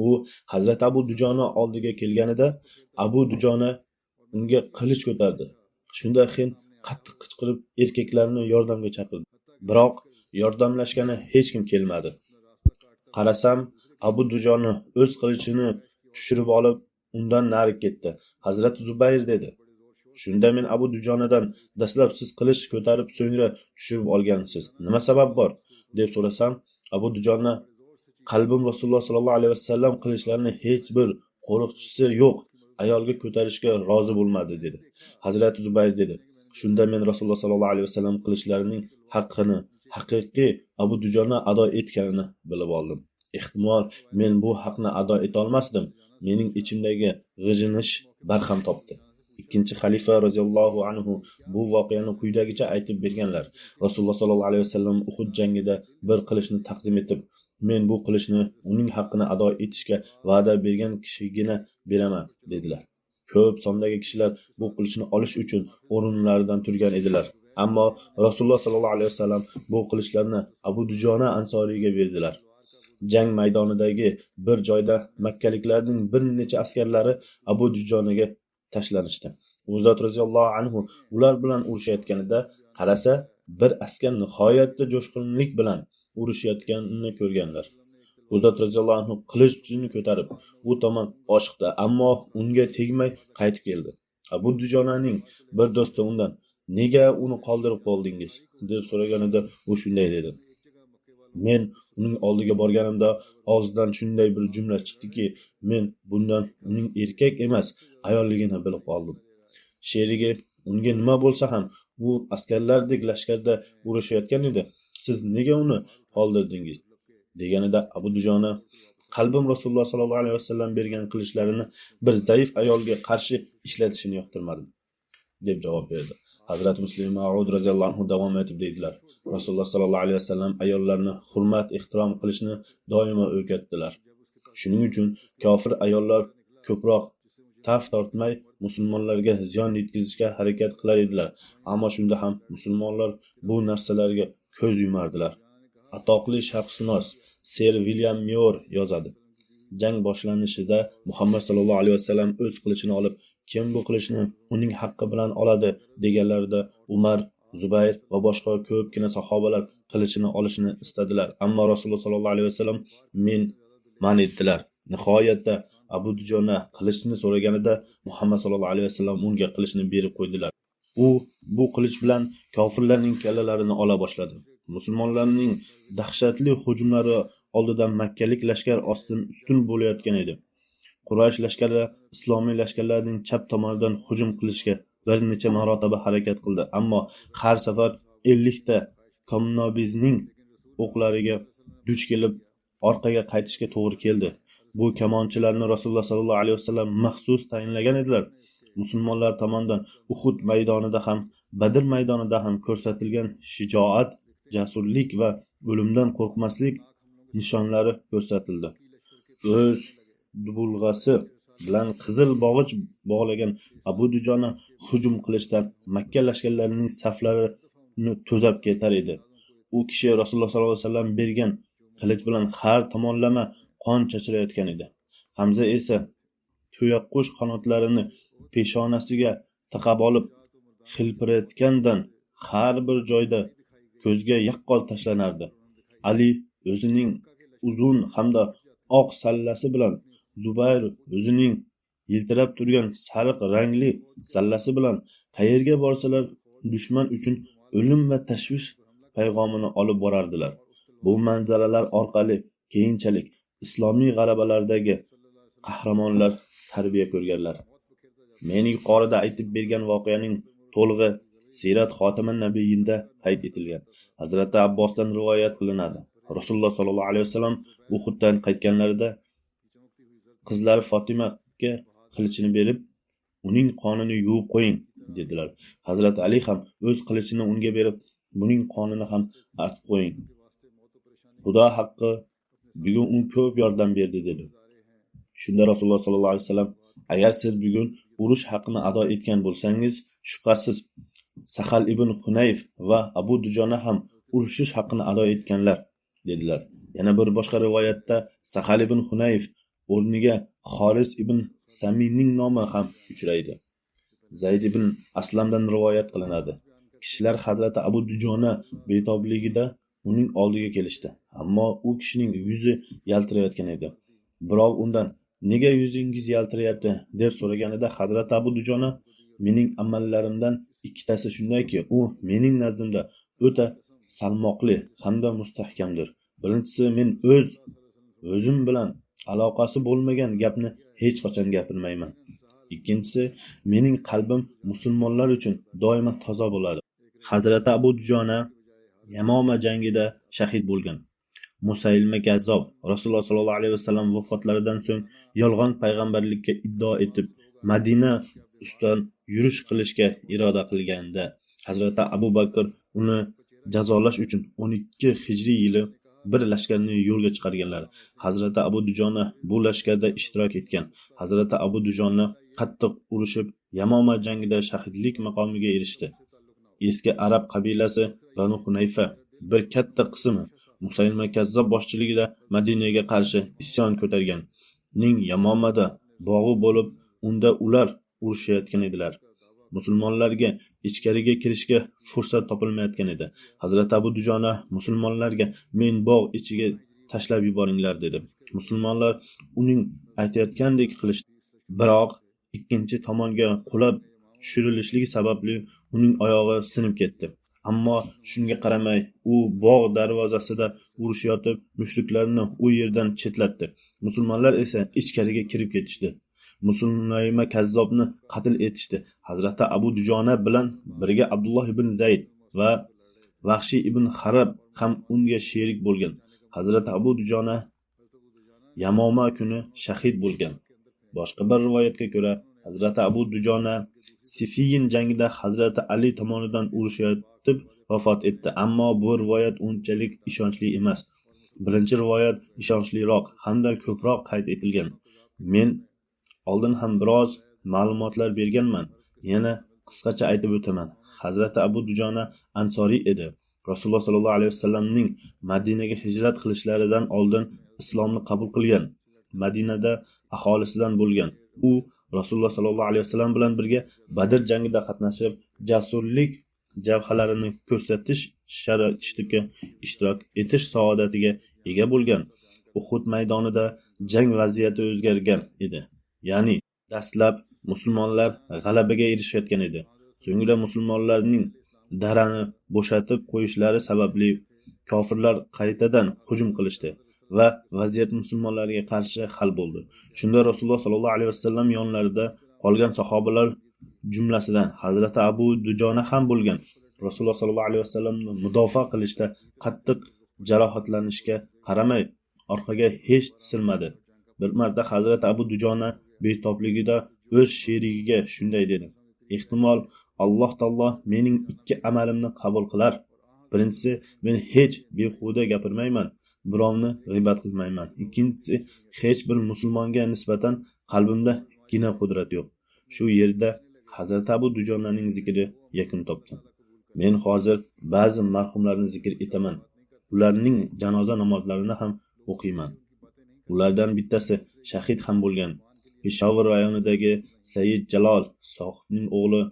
U Hazrat Abu Dujona oldiga kelganida Abu Dujona unga qilich ko'tardi. Shunda Hind qattiq qichqirib erkaklarni yordamga chaqirdi. Biroq yordamlashgani hech kim kelmadi. Qarasam, Abu Dujona o'z qilichini tushirib olib, undan nari ketdi. Hazrat Zubayr dedi. Shunda men Abu Dujonadan dastlab siz qilich ko'tarib, so'ngra tushirib olgansiz. Nima sabab bor deb so'rasam, Abu Dujona qalbim Rasululloh sollallohu alayhi vasallam qilichlarini hech bir qo'riqchisi yo'q ayolga ko'tarishga rozi bo'lmadi dedi. Hazrat Zubayr dedi. Shunda men Rasululloh sollallohu alayhi vasallam qilichlarining haqqini haqiqiy Abu Dujona ado etganini bilib oldim. Ehtimol men bu haqni ado eta olmasdim. Mening ichimdagi g'ijinish barham topdi. Ikkinchi xalifa roziyallohu anhu bu voqeani quyidagicha aytib berganlar. Rasululloh sollallohu alayhi vasallam Uhud jangida bir qilichni taqdim etib, men bu qilichni uning haqqini ado etishga va'da bergan kishigina beraman dedilar. Ko'p sondagi kishilar bu qilichni olish uchun o'rinlaridan turgan edilar. Ammo Rasululloh sollallohu alayhi vasallam bu qilichlarni Abu Dujona Ansoriyga berdilar. Jang maydonidagi bir joyda makkaliklarning bir necha askarlari Abu Dujonaga tashlanishdi. U zot roziyallohu anhu ular bilan urushayotganida qarasa, bir askar nihoyatda jo'shqinlik bilan urushayotganini ko'rganlar. U zot roziyallohu anhu qilichini ko'tarib, u tomon oshiqdi, ammo unga tegmay qaytib keldi. Abu Dujonaning bir do'sti undan, "Nega uni qoldirib qo'ydingiz?" deb so'raganida u shunday dedi. Men uning oldiga borganimda og'zidan shunday bir jumla chiqdiki, men bundan uning erkak emas, ayolligini bilib qoldim. Sherigi unga nima bo'lsa ham u askarlardek lashkarda urushayotgan edi. Siz nega uni qoldirdingiz? Deganida Abu Dujona, qalbim Rasululloh sollallohu alayhi vasallam bergan qilichlarini bir zaif ayolga qarshi ishlatishini yoqtirmadim, deb javob berdi. Hazrat Muslim Ma'ud roziyallohu anhu davom etib dedilar. Rasululloh sollallohu alayhi vasallam ayollarni hurmat, ehtirom qilishni doimo o'rgatdilar. Shuning uchun kofir ayollar ko'proq taf tortmay musulmonlarga ziyon yetkazishga harakat qilar edilar. Ammo shunda ham musulmonlar bu narsalarga ko'z yumardilar. Atoqli sharqshunos Sir William Muir yozadi. Jang boshlanishida Muhammad sallallohu alayhi vasallam o'z qilichini olib, kim bu qilichni uning haqqi bilan oladi deganlarida Umar, Zubayr va boshqa ko'pgina sahobalar qilichini olishni istadilar. Ammo Rasululloh sallallohu alayhi vasallam man etdilar. Nihoyatda Abu Dujona qilichni so'raganida Muhammad sallallohu alayhi vasallam unga qilichni berib qo'ydilar. U bu qilich bilan kofirlarning kallalarini ola boshladi. Musulmonlarning dahshatli hujumlari oldidan makkalik lashkar ustun bo'layotgan edi. Quraysh lashkari islomiy lashkarlarning chap tomonidan hujum qilishga bir necha marotaba harakat qildi, ammo har safar 50 ta komnobizning o'qlariga duch kelib orqaga qaytishga to'g'ri keldi. Bu kamonchilarni Rasululloh sallallohu alayhi vasallam maxsus tayinlagan edilar. Musulmonlar tomonidan Uhud maydonida ham, Badr maydonida ham ko'rsatilgan shijoat, jasurlik va o'limdan qo'rqmaslik nishonlari ko'rsatildi. O'z dubulg'asi bilan qizil bog'ich bog'lagan Abu Dujona hujum qilishdan Makka lashkarlarining saflarini to'zab ketar edi. U kishi Rasululloh sallallohu alayhi vasallam bergan qilich bilan har tomonlama qon chachirayotgan edi. Hamza esa tuyaqush qanotlarini peshonasiga taqab olib xilpirayotgandan har bir joyda ko'zga yaqqol tashlanardi. Ali o'zining uzun hamda oq sallasi bilan, Zubayr o'zining yiltirab turgan sariq rangli sallasi bilan qayerga borsalar dushman uchun o'lim va tashvish payg'omini olib borardilar. Bu manzaralar orqali keyinchalik islomiy g'alabalardagi qahramonlar tarbiya ko'rganlar. Men yuqorida aytib bergan voqeaning to'lig'i Sirat Xotiman Nabiyinda qayd etilgan. Hazrati Abbosdan rivoyat qilinadi. Rasululloh sallallohu alayhi vasallam Uhuddan qaytganlarida qizlari Fotimaga qilichini berib, uning qonini yuvib qo'ying dedilar. Hazrati Ali ham o'z qilichini unga berib, buning qonini ham artib qo'ying. Xudo haqqi, bugun u ko'p yordam berdi dedi. Shunda Rasululloh sallallohu alayhi vasallam: agar siz bugun urush haqini ado etgan bo'lsangiz, shubhasiz Sahal ibn Hunayf va Abu Dujona ham urushish haqini ado etganlar dedilar. Yana bir boshqa rivoyatda Sahal ibn Hunayf o'rniga Xoris ibn Saminning nomi ham uchraydi. Zayd ibn Aslamdan rivoyat qilinadi. Kishilar Hazrati Abu Dujona betobligida uning oldiga kelishdi, ammo u kishining yuzi yaltirayotgan edi. Birov undan: "Nega yuzingiz yaltirayapti?" deb so'raganida Hazrati Abu Dujona: "Mening amallarimdan ikkitasi shundayki, u mening nazdimda o'ta salmoqli hamda mustahkamdir. Birinchisi, men o'zim bilan aloqasi bo'lmagan gapni hech qachon gapirmayman. Ikkinchisi, mening qalbim musulmonlar uchun doimo toza bo'ladi." Hazrati Abu Dujona Yamoma jangida shahid bo'lgan. Musaylima Kazzob Rasululloh sallallohu alayhi vasallam vafotlaridan so'ng yolg'on payg'ambarlikka iddao etib, Madina ustidan yurish qilishga iroda qilganda, Hazrati Abu Bakr uni jazolash uchun 12 hijriy yili bir lashkarni yo'lga chiqarganlar. Hazrati Abu Dujona bu lashkarda ishtirok etgan. Hazrati Abu Dujona qattiq urushib, Yamoma jangida shahidlik maqomiga erishdi. Eski arab qabilasi Banu Hunayfa bir katta qismi Musaylima Kazzob boshchiligida Madinaga qarshi isyon ko'targan. Uning Yamomada bog'i bo'lib, unda ular urushayotgan edilar. Musulmonlarga ichkariga kirishga fursat topilmayotgan edi. Hazrati Abu Dujona musulmonlarga: "Men bog' ichiga tashlab yuboringlar" dedi. Musulmonlar uning aytayotgandek qilishdi. Biroq ikkinchi tomonga qulab tushirilishligi sababli uning oyog'i sinib ketdi. Ammo shunga qaramay, u bog' darvozasida urushayotib, mushriklarni u yerdan chetlatdi. Musulmonlar esa ichkariga kirib ketishdi. Musulmayma Kazzobni qatl etishdi. Hazrati Abu Dujona bilan birga Abdulloh ibn Zayd va Vahshiy ibn Harab ham unga sherik bo'lgan. Hazrati Abu Dujona Yamoma kuni shahid bo'lgan. Boshqa bir rivoyatga ko'ra, Hazrati Abu Dujona Sifiyin jangida Hazrati Ali tomonidan urushayotib vafot etdi. Ammo bu rivoyat unchalik ishonchli emas. Birinchi rivoyat ishonchliroq hamda ko'proq qayd etilgan. Men oldin ham biroz ma'lumotlar berganman. Yana qisqacha aytib o'taman. Hazrati Abu Dujona Ansoriy edi. Rasululloh sallallohu alayhi vasallamning Madinaga hijrat qilishlaridan oldin islomni qabul qilgan. Madinada aholisidan bo'lgan. U Rasululloh sallallohu alayhi vasallam bilan birga Badr jangida qatnashib, jasurlik javhalarini ko'rsatish sharaftiga ishtirok etish saodatiga ega bo'lgan. Uhud maydonida jang vaziyati o'zgargan edi. Ya'ni dastlab musulmonlar g'alabaga erishayotgan edi. So'ngra musulmonlarning darani bo'shatib qo'yishlari sababli kofirlar qaytadan hujum qilishdi va vaziyat musulmonlarga qarshi hal bo'ldi. Shunda Rasululloh sallallohu alayhi vasallam yonlarida qolgan sahobalar jumlasidan Hazrati Abu Dujona ham bo'lgan. Rasululloh sollallohu alayhi vasallamni mudofaa qilishda qattiq jarohatlanishga qaramay orqaga hech tisilmadi. Bir marta Hazrati Abu Dujona betobligida o'z sherigiga shunday dedi: ehtimol Alloh taolo mening ikki amalimni qabul qilar. Birinchisi, men hech behuda gapirmayman, birovni g'iybat qilmayman. Ikkinchisi, hech bir musulmonga nisbatan qalbimda gina qudrat yo'q. Shu yerda Hazrat Abu Dujonaning zikri yakun topdi. Men hozir ba'zi marhumlarni zikr etaman. Ularning janoza namozlarini ham o'qiyman. Ulardan bittasi shahid ham bo'lgan. Peshawar rayonidagi Sayyid Jalol sohibning o'g'li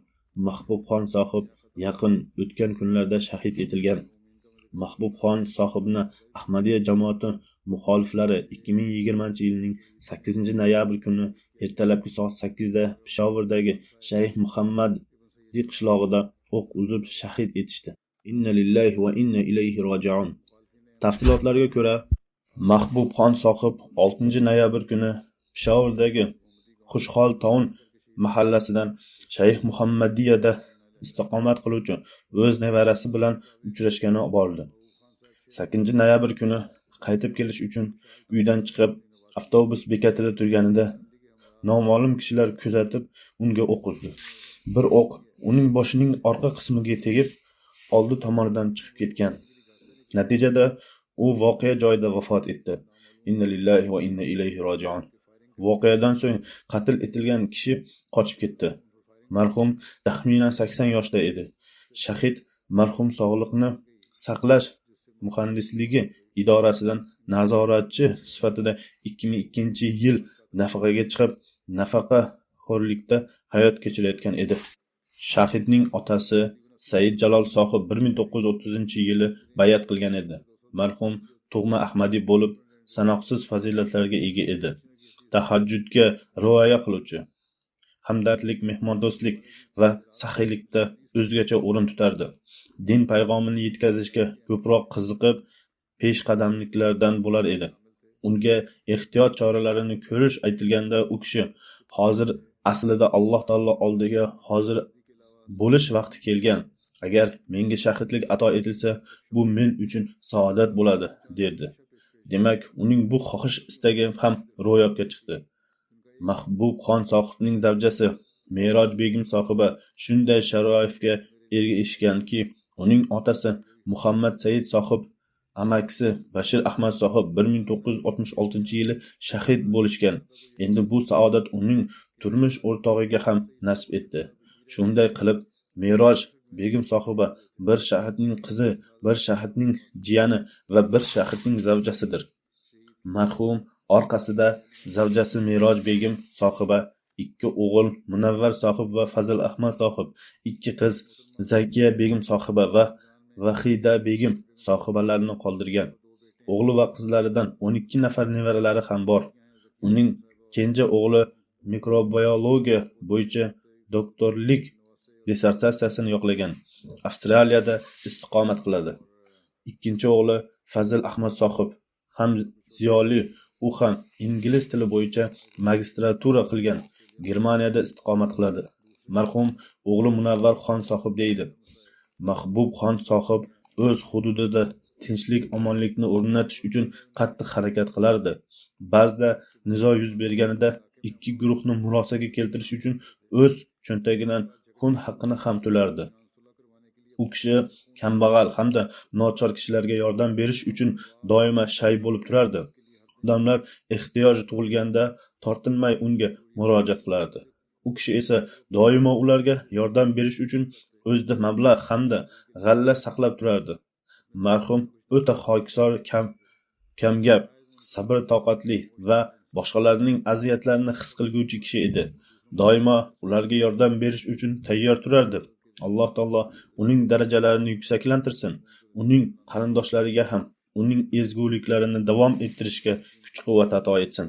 Mahbubxon sohib yaqin o'tgan kunlarda shahid etilgan. Mahbubxon sohibni Ahmadiyya jamoati muxoliflari 2020-yilning 8-noyabr kuni ertalabki soat 8 da Peshaovardagi Shayx Muhammad qishlog'ida o'q uzib shahid etishdi. Inna lillahi va inna ilayhi roji'un. Tafsilotlarga ko'ra, Mahbubxon sohib 6-noyabr kuni Peshaovardagi Xushxol Town mahallasidan Shayx Muhammadiyada istiqomat qiluvchi o'z nevarasi bilan uchrashgani bordi. 8-noyabr kuni qaytib kelish uchun uydan chiqib, avtobus bekatida turganida noma'lum kishilar kuzatib unga o'q uzdi. Bir o'q uning boshining orqa qismiga tegib, oldi tomonidan chiqib ketgan. Natijada u voqea joyida vafot etdi. Inna lillahi va inna ilayhi roji'un. Voqeadan so'ng qatl etilgan kishi qochib ketdi. Marhum taxminan 80 yoshda edi. Shahid marhum sog'liqni saqlash muhandisligi idorasidan nazoratchi sifatida 2002-yil nafaqaga chiqib, nafaqa xo'rlikda hayot kechirayotgan edi. Shahidning otasi Sayyid Jalol sohib 1930-yili bayat qilgan edi. Marhum tug'ma Ahmadiy bo'lib, sanoqsiz fazilatlarga ega edi. Tahajjudga rioya qiluvchi, hamdardlik, mehmondo'stlik va saxiylikda o'zgacha o'rin tutardi. Din payg'omini yetkazishga ko'proq qiziqib, peshqadamliklardan bo'lar edi. Unga ehtiyot choralarini ko'rish aytilganda u kishi hozir aslida Alloh taolo oldiga hozir bo'lish vaqti kelgan. Agar menga shahidlik ato etilsa, bu men uchun saodat bo'ladi, derdi. Demak, uning bu xohish istagi ham ro'yobga chiqdi. Mahbubxon sohibning zavjasi Meroj begim sohiba shunday sharoifga erishganki, uning otasi Muhammad Said sohib, amakisi Bashir Ahmad sohib 1966-yili shahid bo'lishgan. Endi bu saodat uning turmush o'rtog'iga ham nasib etdi. Shunday qilib, Meroj begim sohiba bir shahidning qizi, bir shahidning jiyani va bir shahidning zavjasidir. Marhum orqasida zavjasi Meroj begim sohiba, ikki o'g'il Munavvar sohib va Fazil Ahmad sohib, ikki qiz Zakiya begim sohiba va Vahida begim sohibalarni qoldirgan. O'g'li va qizlaridan 12 nafar nevaralari ham bor. Uning kenja o'g'li mikrobiologiya bo'yicha doktorlik dissertatsiyasini yoqlagan. Avstraliyada istiqomat qiladi. Ikkinchi o'g'li Fazil Ahmad sohib ham ziyoli, u ham ingliz tili bo'yicha magistratura qilgan. Germaniyada istiqomat qiladi. Marhum o'g'li Munavvar xon sohib deydi. Mahbub xon sohib o'z hududida tinchlik, omonlikni o'rnatish uchun qattiq harakat qilardi. Ba'zida nizo yuz berganida ikki guruhni murosaga keltirish uchun o'z cho'ntagidan xun haqqini ham to'lardi. U kishi kambag'al hamda nochor kishilarga yordam berish uchun doimo shay bo'lib turardi. Odamlar ehtiyoj tug'ilganda tortinmay unga murojaat qilardi. U kishi esa doimo ularga yordam berish uchun o'zida mablag' hamda g'alla saqlab turardi. Marhum o'ta hokisor, kamgap, sabr toqatli va boshqalarning aziyatlarini his qilguvchi kishi edi. Doimo ularga yordam berish uchun tayyor turardi. Alloh taolo uning darajalarini yuksaklantirsin. Uning qarindoshlariga ham uning ezguliklarini davom ettirishga kuch-quvvat ato etsin.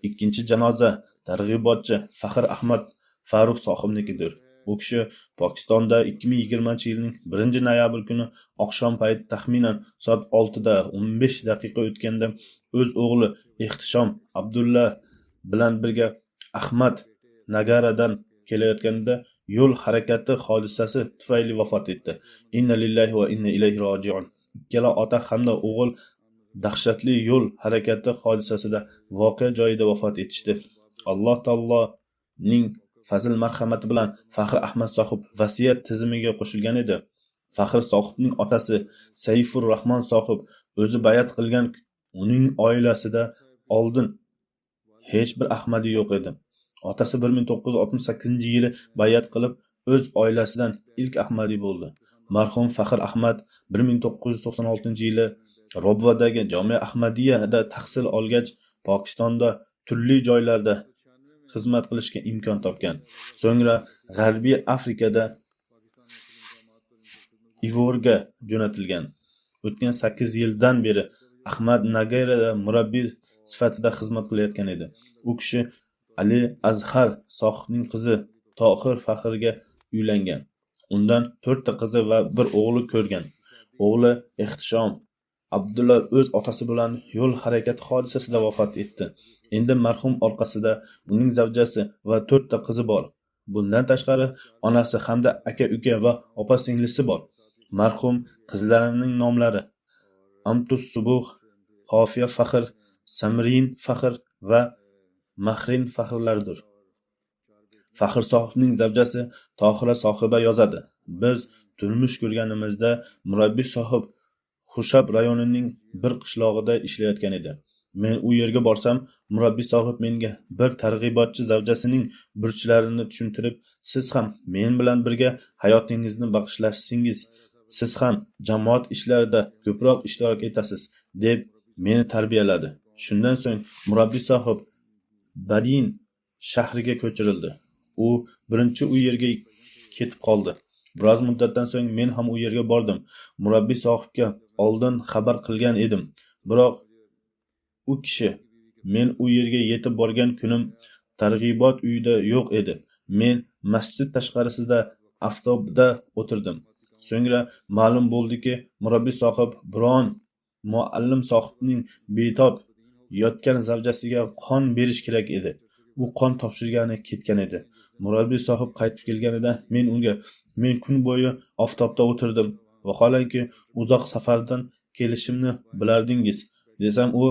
Ikkinchi janoza targ'ibotchi Faxr Ahmad Farruh sohibnikidir. U kishi Pokistonda 2020-yilning 1-noyabr kuni oqshom payti taxminan soat 6:15 o'tganda o'z o'g'li Ehtishom Abdulla bilan birga Ahmad Nagaradan kelayotganda yo'l harakati hodisasi tufayli vafot etdi. Inna lillahi va inna ilayhi rojiun. Ikkala ota hamda o'g'il dahshatli yo'l harakati hodisasida voqea joyida vafot etishdi. Alloh taoloning fazl marhamati bilan Faxr Ahmad sohib vasiyat tizimiga qo'shilgan edi. Faxr sohibning otasi Sayfur Rahmon sohib o'zi bayat qilgan, uning oilasida oldin hech bir Ahmadi yo'q edi. Otasi 1968-yili bayat qilib, o'z oilasidan ilk Ahmadi bo'ldi. Marhum Faxr Ahmad 1996-yili Robvadagi Jomia Ahmadiyada tahsil olgach, Pokistonda turli joylarda xizmat qilishga imkon topgan. So'ngra G'arbiy Afrikada Ivorga jo'natilgan. O'tgan 8 yildan beri Ahmad Nagerada murabbiy sifatida xizmat qilayotgan edi. U kishi Ali Azhar sohibning qizi Tohir Faxrga uylangan. Undan 4 ta qizi va bir o'g'li ko'rgan. O'g'li Ehtishom Abdulla o'z otasi bilan yo'l harakati hodisasida vafot etdi. Endi marhum orqasida uning zavjasi va 4 ta qizi bor. Bundan tashqari onasi hamda aka-uka va opa-singlisi bor. Marhum qizlarining nomlari Amtus Subuh, Xofiya Faxr, Samrin Faxr va Mahrin Faxrlardir. Faxr sohibning zavjasi Tohira sohiba yozadi. Biz turmush ko'rganimizda murabbiy sohib Xushab rayonining bir qishlog'ida ishlayotgan edi. Men u yerga borsam, murabbiy sohib menga bir targ'ibotchi zavjasining burchlarini tushuntirib, siz ham men bilan birga hayotingizni bag'ishlashingiz, siz ham jamoat ishlarida ko'proq ishtirok etasiz, deb meni tarbiyaladi. Shundan so'ng murabbiy sohib Badin shahriga ko'chirildi. U birinchi u yerga ketib qoldi. Biroz muddatdan so'ng men ham u yerga bordim. Murabbiy sohibga oldin xabar qilgan edim. Biroq u kishi men u yerga yetib borgan kunim targ'ibot uyida yo'q edi. Men masjid tashqarisida avtobusda o'tirdim. So'ngra ma'lum bo'ldiki, murabbiy sohib biron muallim sohibning betob yotgan zavjasiga qon berish kerak edi. U qon topshirgani ketgan edi. Murabbiy sohib qaytib kelganida men kun bo'yi oftobda o'tirdim. Vaholanki uzoq safardan kelishimni bilardingiz, desam u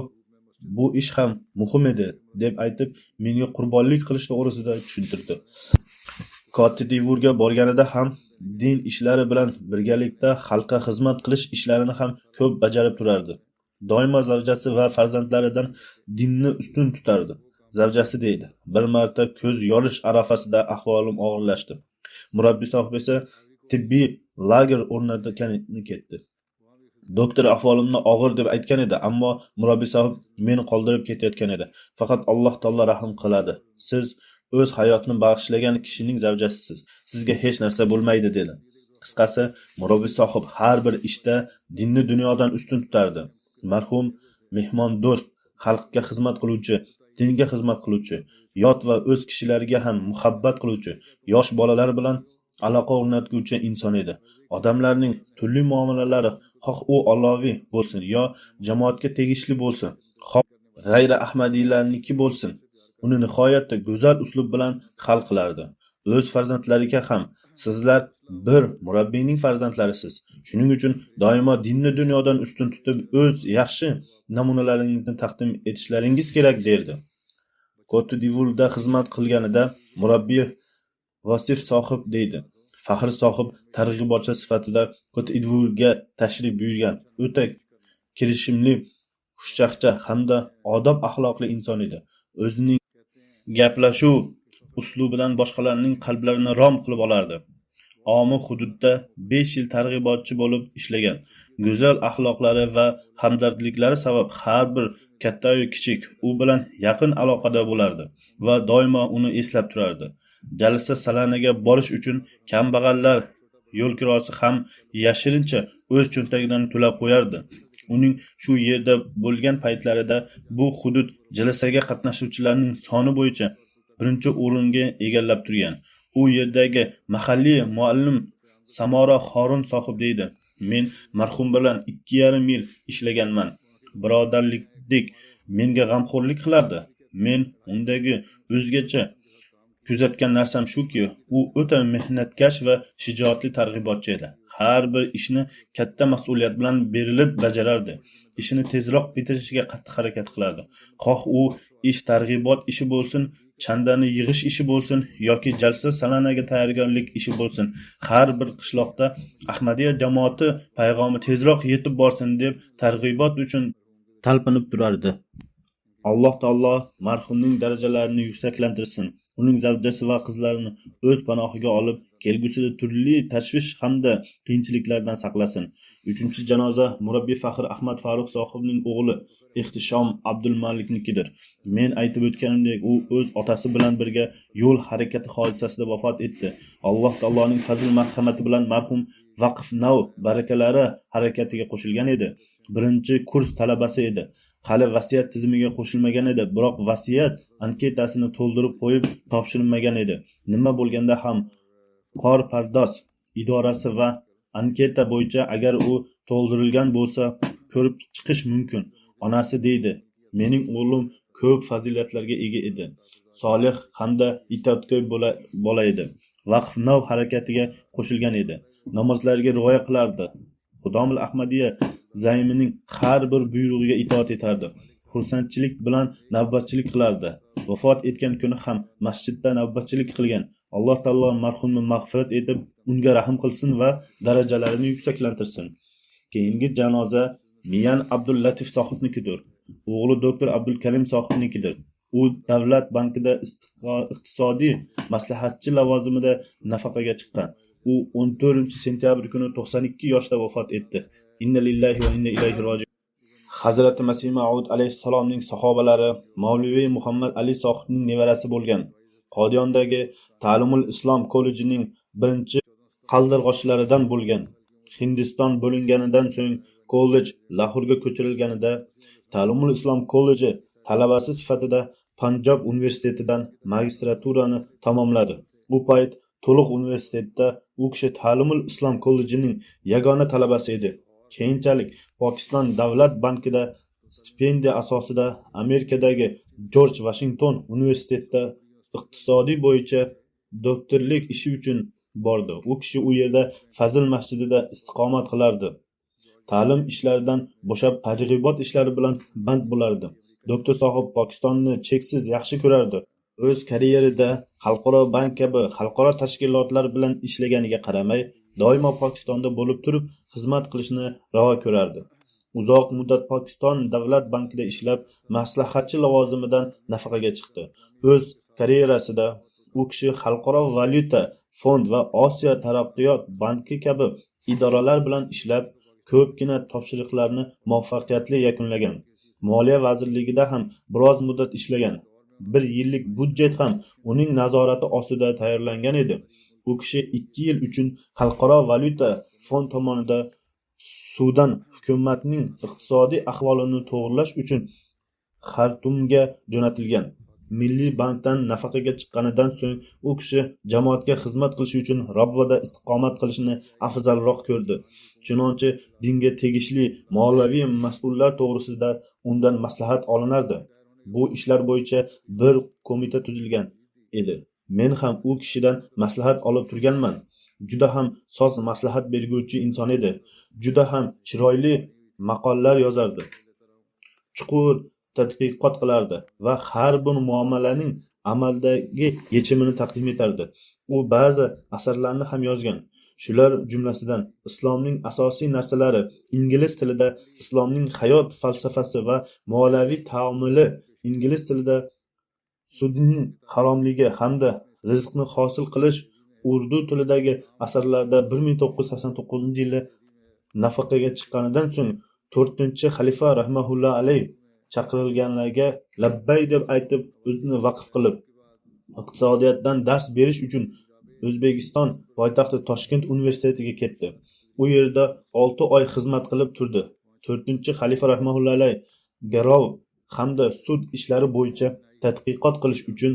bu ish ham muhim edi deb aytib, menga qurbonlik qilish to'g'risida tushuntirdi. Kotitivurga borganida ham din ishlari bilan birgalikda xalqqa xizmat qilish ishlarini ham ko'p bajarib turardi. Doimo zavjasi va farzandlaridan dinni ustun tutardi. Zavjasi deydi: bir marta ko'z yorish arafasida ahvolim og'irlashdi. Murabbiy sohib esa tibbiy lager o'rnatgani ketdi. Doktor ahvolimni og'ir deb aytgan edi, ammo murabbiy sohib meni qoldirib ketayotgan edi. Faqat Alloh taolo rahim qiladi. Siz o'z hayotini bag'ishlagan kishining zavjasisiz. Sizga hech narsa bo'lmaydi, dedi. Qisqasi, murabbiy sohib har bir ishda dinni dunyodan ustun tutardi. Marhum mehmon do'st, xalqqa xizmat qiluvchi, dinga xizmat qiluvchi, yot va o'z kishilariga ham muhabbat qiluvchi, yosh bolalar bilan aloqa o'rnatuvchi inson edi. Odamlarning turli muomalalari, xoh u Alloviy bo'lsin yo jamoatga tegishli bo'lsin, xoh g'ayri ahmadiylarniki bo'lsin, uni nihoyatda go'zal uslub bilan hal qilardi. O'z farzandlariga ham sizlar bir murabbiyning farzandlarisiz. Shuning uchun doimo dinni dunyodan ustun tutib, o'z yaxshi namunalaringizni taqdim etishlaringiz kerak, derdi. Kotitivurda xizmat qilganida murabbiy Vasif sohib deydi. Faxr sohib targ'ibotchi sifatida Kotitivurga tashrif buyurgan. O'ta kirishimli, xushchaqcha hamda odob axloqli inson edi. O'zining gaplashuv uslubidan boshqalarning qalblarini rom qilib olardi. Omi hududda 5 yil targ'ibotchi bo'lib ishlagan. Go'zal axloqlari va hamdardliklari sabab har bir katta va kichik u bilan yaqin aloqada bo'lardi va doimo uni eslab turardi. Jalsa salanaga borish uchun kambag'allar yo'l kirosi ham yashirincha o'z cho'ntagidan to'lab qo'yardi. Uning shu yerda bo'lgan paytlarida bu hudud jalsaga qatnashuvchilarning soni bo'yicha birinchi o'ringa egallab turgan. U yerdagi mahalliy muallim Samora Xorun sohib deydi: men marhum bilan 2,5 yil ishlaganman. Birodarlikdek menga g'amxo'rlik qilardi. Men undagi o'zgacha kuzatgan narsam shuki, u o'ta mehnatkash va shijoatli targ'ibotchi edi. Har bir ishni katta mas'uliyat bilan berilib bajarardi. Ishini tezroq bitirishga qattiq harakat qilardi. Xoh u ish targ'ibot ishi bo'lsin, chandani yig'ish ishi bo'lsin yoki jalsa salanaga tayyorgarlik ishi bo'lsin, har bir qishloqda Ahmadiyya jamoati payg'omi tezroq yetib borsin deb targ'ibot uchun talpinib turardi. Alloh taolo marhumning darajalarini yuksaklantirsin. Uning zavjasi va qizlarini o'z panohiga olib, kelgusida turli tashvish hamda qiyinchiliklardan saqlasin. 3-janoza murabbiy Faxr Ahmad Faruq sohibning o'g'li Ehtishom Abdulmaliknikidir. Men aytib o'tganimdek, u o'z otasi bilan birga yo'l harakati hodisasida vafot etdi. Alloh taoloning fazl marhamati bilan marhum Vaqf Now barakalari harakatiga qo'shilgan edi. Birinchi kurs talabasi edi. Hali vasiyat tizimiga qo'shilmagan edi, biroq vasiyat anketasini to'ldirib qo'yib topshirilmagan edi. Nima bo'lganda ham qor pardoz idorasi va anketa bo'yicha agar u to'ldirilgan bo'lsa ko'rib chiqish mumkin. Onasi deydi: "Mening o'g'lim ko'p fazilatlarga ega edi. Solih hamda itoatkor bola edi. Vaqf Now harakatiga qo'shilgan edi. Namozlarga rioya qilardi. Xudomil Ahmadiyya zaimining har bir buyrug'iga itoat etardi. Xursandchilik bilan navbatchilik qilardi. Vafot etgan kuni ham masjidda navbatchilik qilgan. Alloh taolo marhumni mag'firat etib, unga rahm qilsin va darajalarini yuksaklantirsin." Keyingi janoza Miyan Abdullatif sohibnikidir. O'g'li doktor Abdulkarim sohibnikidir. U Davlat bankida iqtisodiy maslahatchi lavozimida nafaqaga chiqqan. U 14-sentyabr kuni 92 yoshda vafot etdi. Inna lillahi va inna ilayhi roji'un. Hazrati Masih Maud alayhissalomning sahobalari Mavliviy Muhammad Ali sohibning nevarasi bo'lgan. Qodiyondagi Ta'limul Islom kollejining birinchi qaldirg'ochlaridan bo'lgan. Hindiston bo'linganidan so'ng kollej Lahorga ko'chirilganida Ta'limul Islom kolleji talabasi sifatida Panjob universitetidan magistraturani tamomladi. Bu payt to'liq universitetda u kishi Ta'limul Islom kollejining yagona talabasi edi. Keyinchalik Pokiston Davlat bankida stipendiya asosida Amerikadagi George Washington universitetida iqtisodiy bo'yicha doktorlik ishi uchun bordi. U kishi u yerda Fazl masjidida istiqomat qilardi. Ta'lim ishlaridan bo'shab targ'ibot ishlari bilan band bo'lardi. Doktor sohib Pokistonni cheksiz yaxshi ko'rardi. O'z karyerida Xalqaro bank kabi xalqaro tashkilotlar bilan ishlaganiga qaramay, doimo Pokistonda bo'lib turib xizmat qilishni ravo ko'rardi. Uzoq muddat Pokiston Davlat bankida ishlab, maslahatchi lavozimidan nafaqaga chiqdi. O'z karyerasida u kishi Xalqaro valyuta fond va Osiyo taraqqiyot banki kabi idoralar bilan ishlab, ko'pgina topshiriqlarni muvaffaqiyatli yakunlagan. Moliya vazirligida ham biroz muddat ishlagan. 1 yillik budjet ham uning nazorati ostida tayyorlangan edi. U kishi 2 yil uchun Xalqaro valyuta fond tomonidan Sudan hukumatining iqtisodiy ahvolini to'g'rilash uchun Xartumga jo'natilgan. Milliy bankdan nafaqaga chiqqanidan so'ng u kishi jamoatga xizmat qilish uchun Rabboda istiqomat qilishni afzalroq ko'rdi. Chunonchi dinga tegishli moliyaviy mas'ullar to'g'risida undan maslahat olinardi. Bu ishlar bo'yicha bir qo'mita tuzilgan edi. Men ham u kishidan maslahat olib turganman. Juda ham soz maslahat berguvchi inson edi. Juda ham chiroyli maqollar yozardi. Chuqur tadqiqot qilardi va har bir muomalaning amaldagi yechimini taqdim etardi. U ba'zi asarlarni ham yozgan. Shular jumlasidan islomning asosiy narsalari, ingliz tilida islomning hayot falsafasi va moliyaviy taomili, ingliz tilida sudning haromligi hamda rizqni hosil qilish, urdu tilidagi asarlarda 1989-yili nafaqaga chiqqanidan so'ng 4-xalifa rahmatullohi alayh chaqirilganlarga labbay deb aytib, o'zini vaqf qilib, iqtisodiyotdan dars berish uchun O'zbekiston poytaxti Toshkent universitetiga ketdi. U yerda 6 oy xizmat qilib turdi. 4-xalifa rahmatullohi alayh garov hamda sud ishlari bo'yicha tadqiqot qilish uchun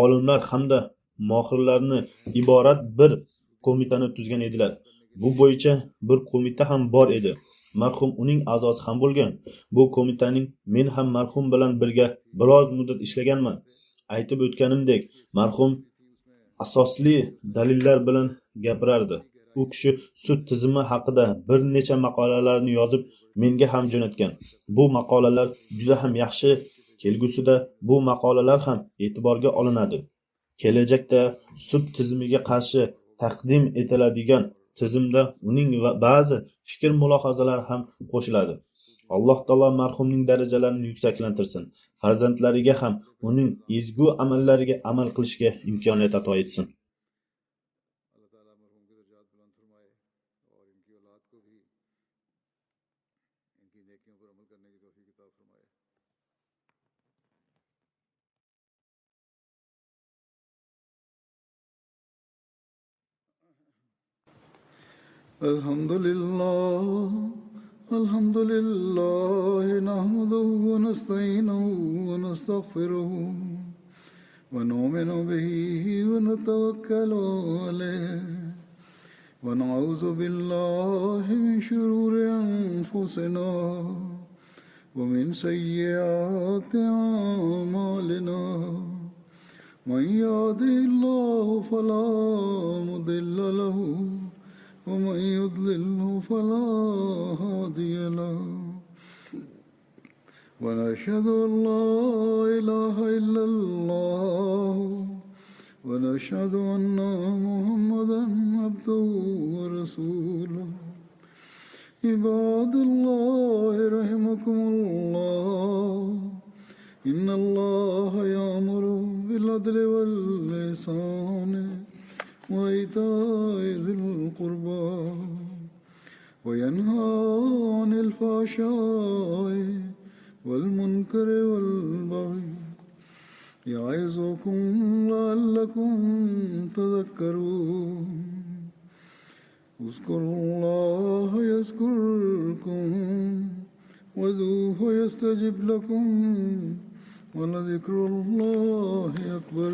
olimlar hamda mohirlarni iborat bir qo'mitani tuzgan edilar. Bu bo'yicha bir qo'mita ham bor edi. Marhum uning a'zosi ham bo'lgan. Bu qo'mitaning men ham marhum bilan birga biroz muddat ishlaganman. Aytib o'tganimdek, marhum asosli dalillar bilan gapirardi. U kishi sud tizimi haqida bir necha maqolalarni yozib menga ham jo'natgan. Bu maqolalar juda ham yaxshi. Kelgusida bu maqolalar ham e'tiborga olinadi. Kelajakda sud tizimiga qarshi taqdim etiladigan tizimda uning ba'zi fikr mulohazalari ham qo'shiladi. Alloh taolo marhumning darajalarini yuksaklantirsin. Farzandlariga ham uning ezgu amallariga amal qilishga imkoniyat ato etsin. الحمد لله نحمده ونستعينه ونستغفره ونؤمن به ونتوكل عليه ونعوذ بالله من شرور أنفسنا ومن سيئات أعمالنا من يهده الله فلا مضل له ومن يضلله فلا هادي له ونشهد أن لا إله إلا الله ونشهد أن محمدا عبده ورسوله عباد الله رحمكم الله إن الله يأمر بالعدل والإحسان وإيتاء ذي القربى وينهى عن الفحشاء والمنكر والبغي يعظكم لعلكم تذكرون اذكروا الله يذكركم وادعوه يستجب لكم ولذكر الله أكبر.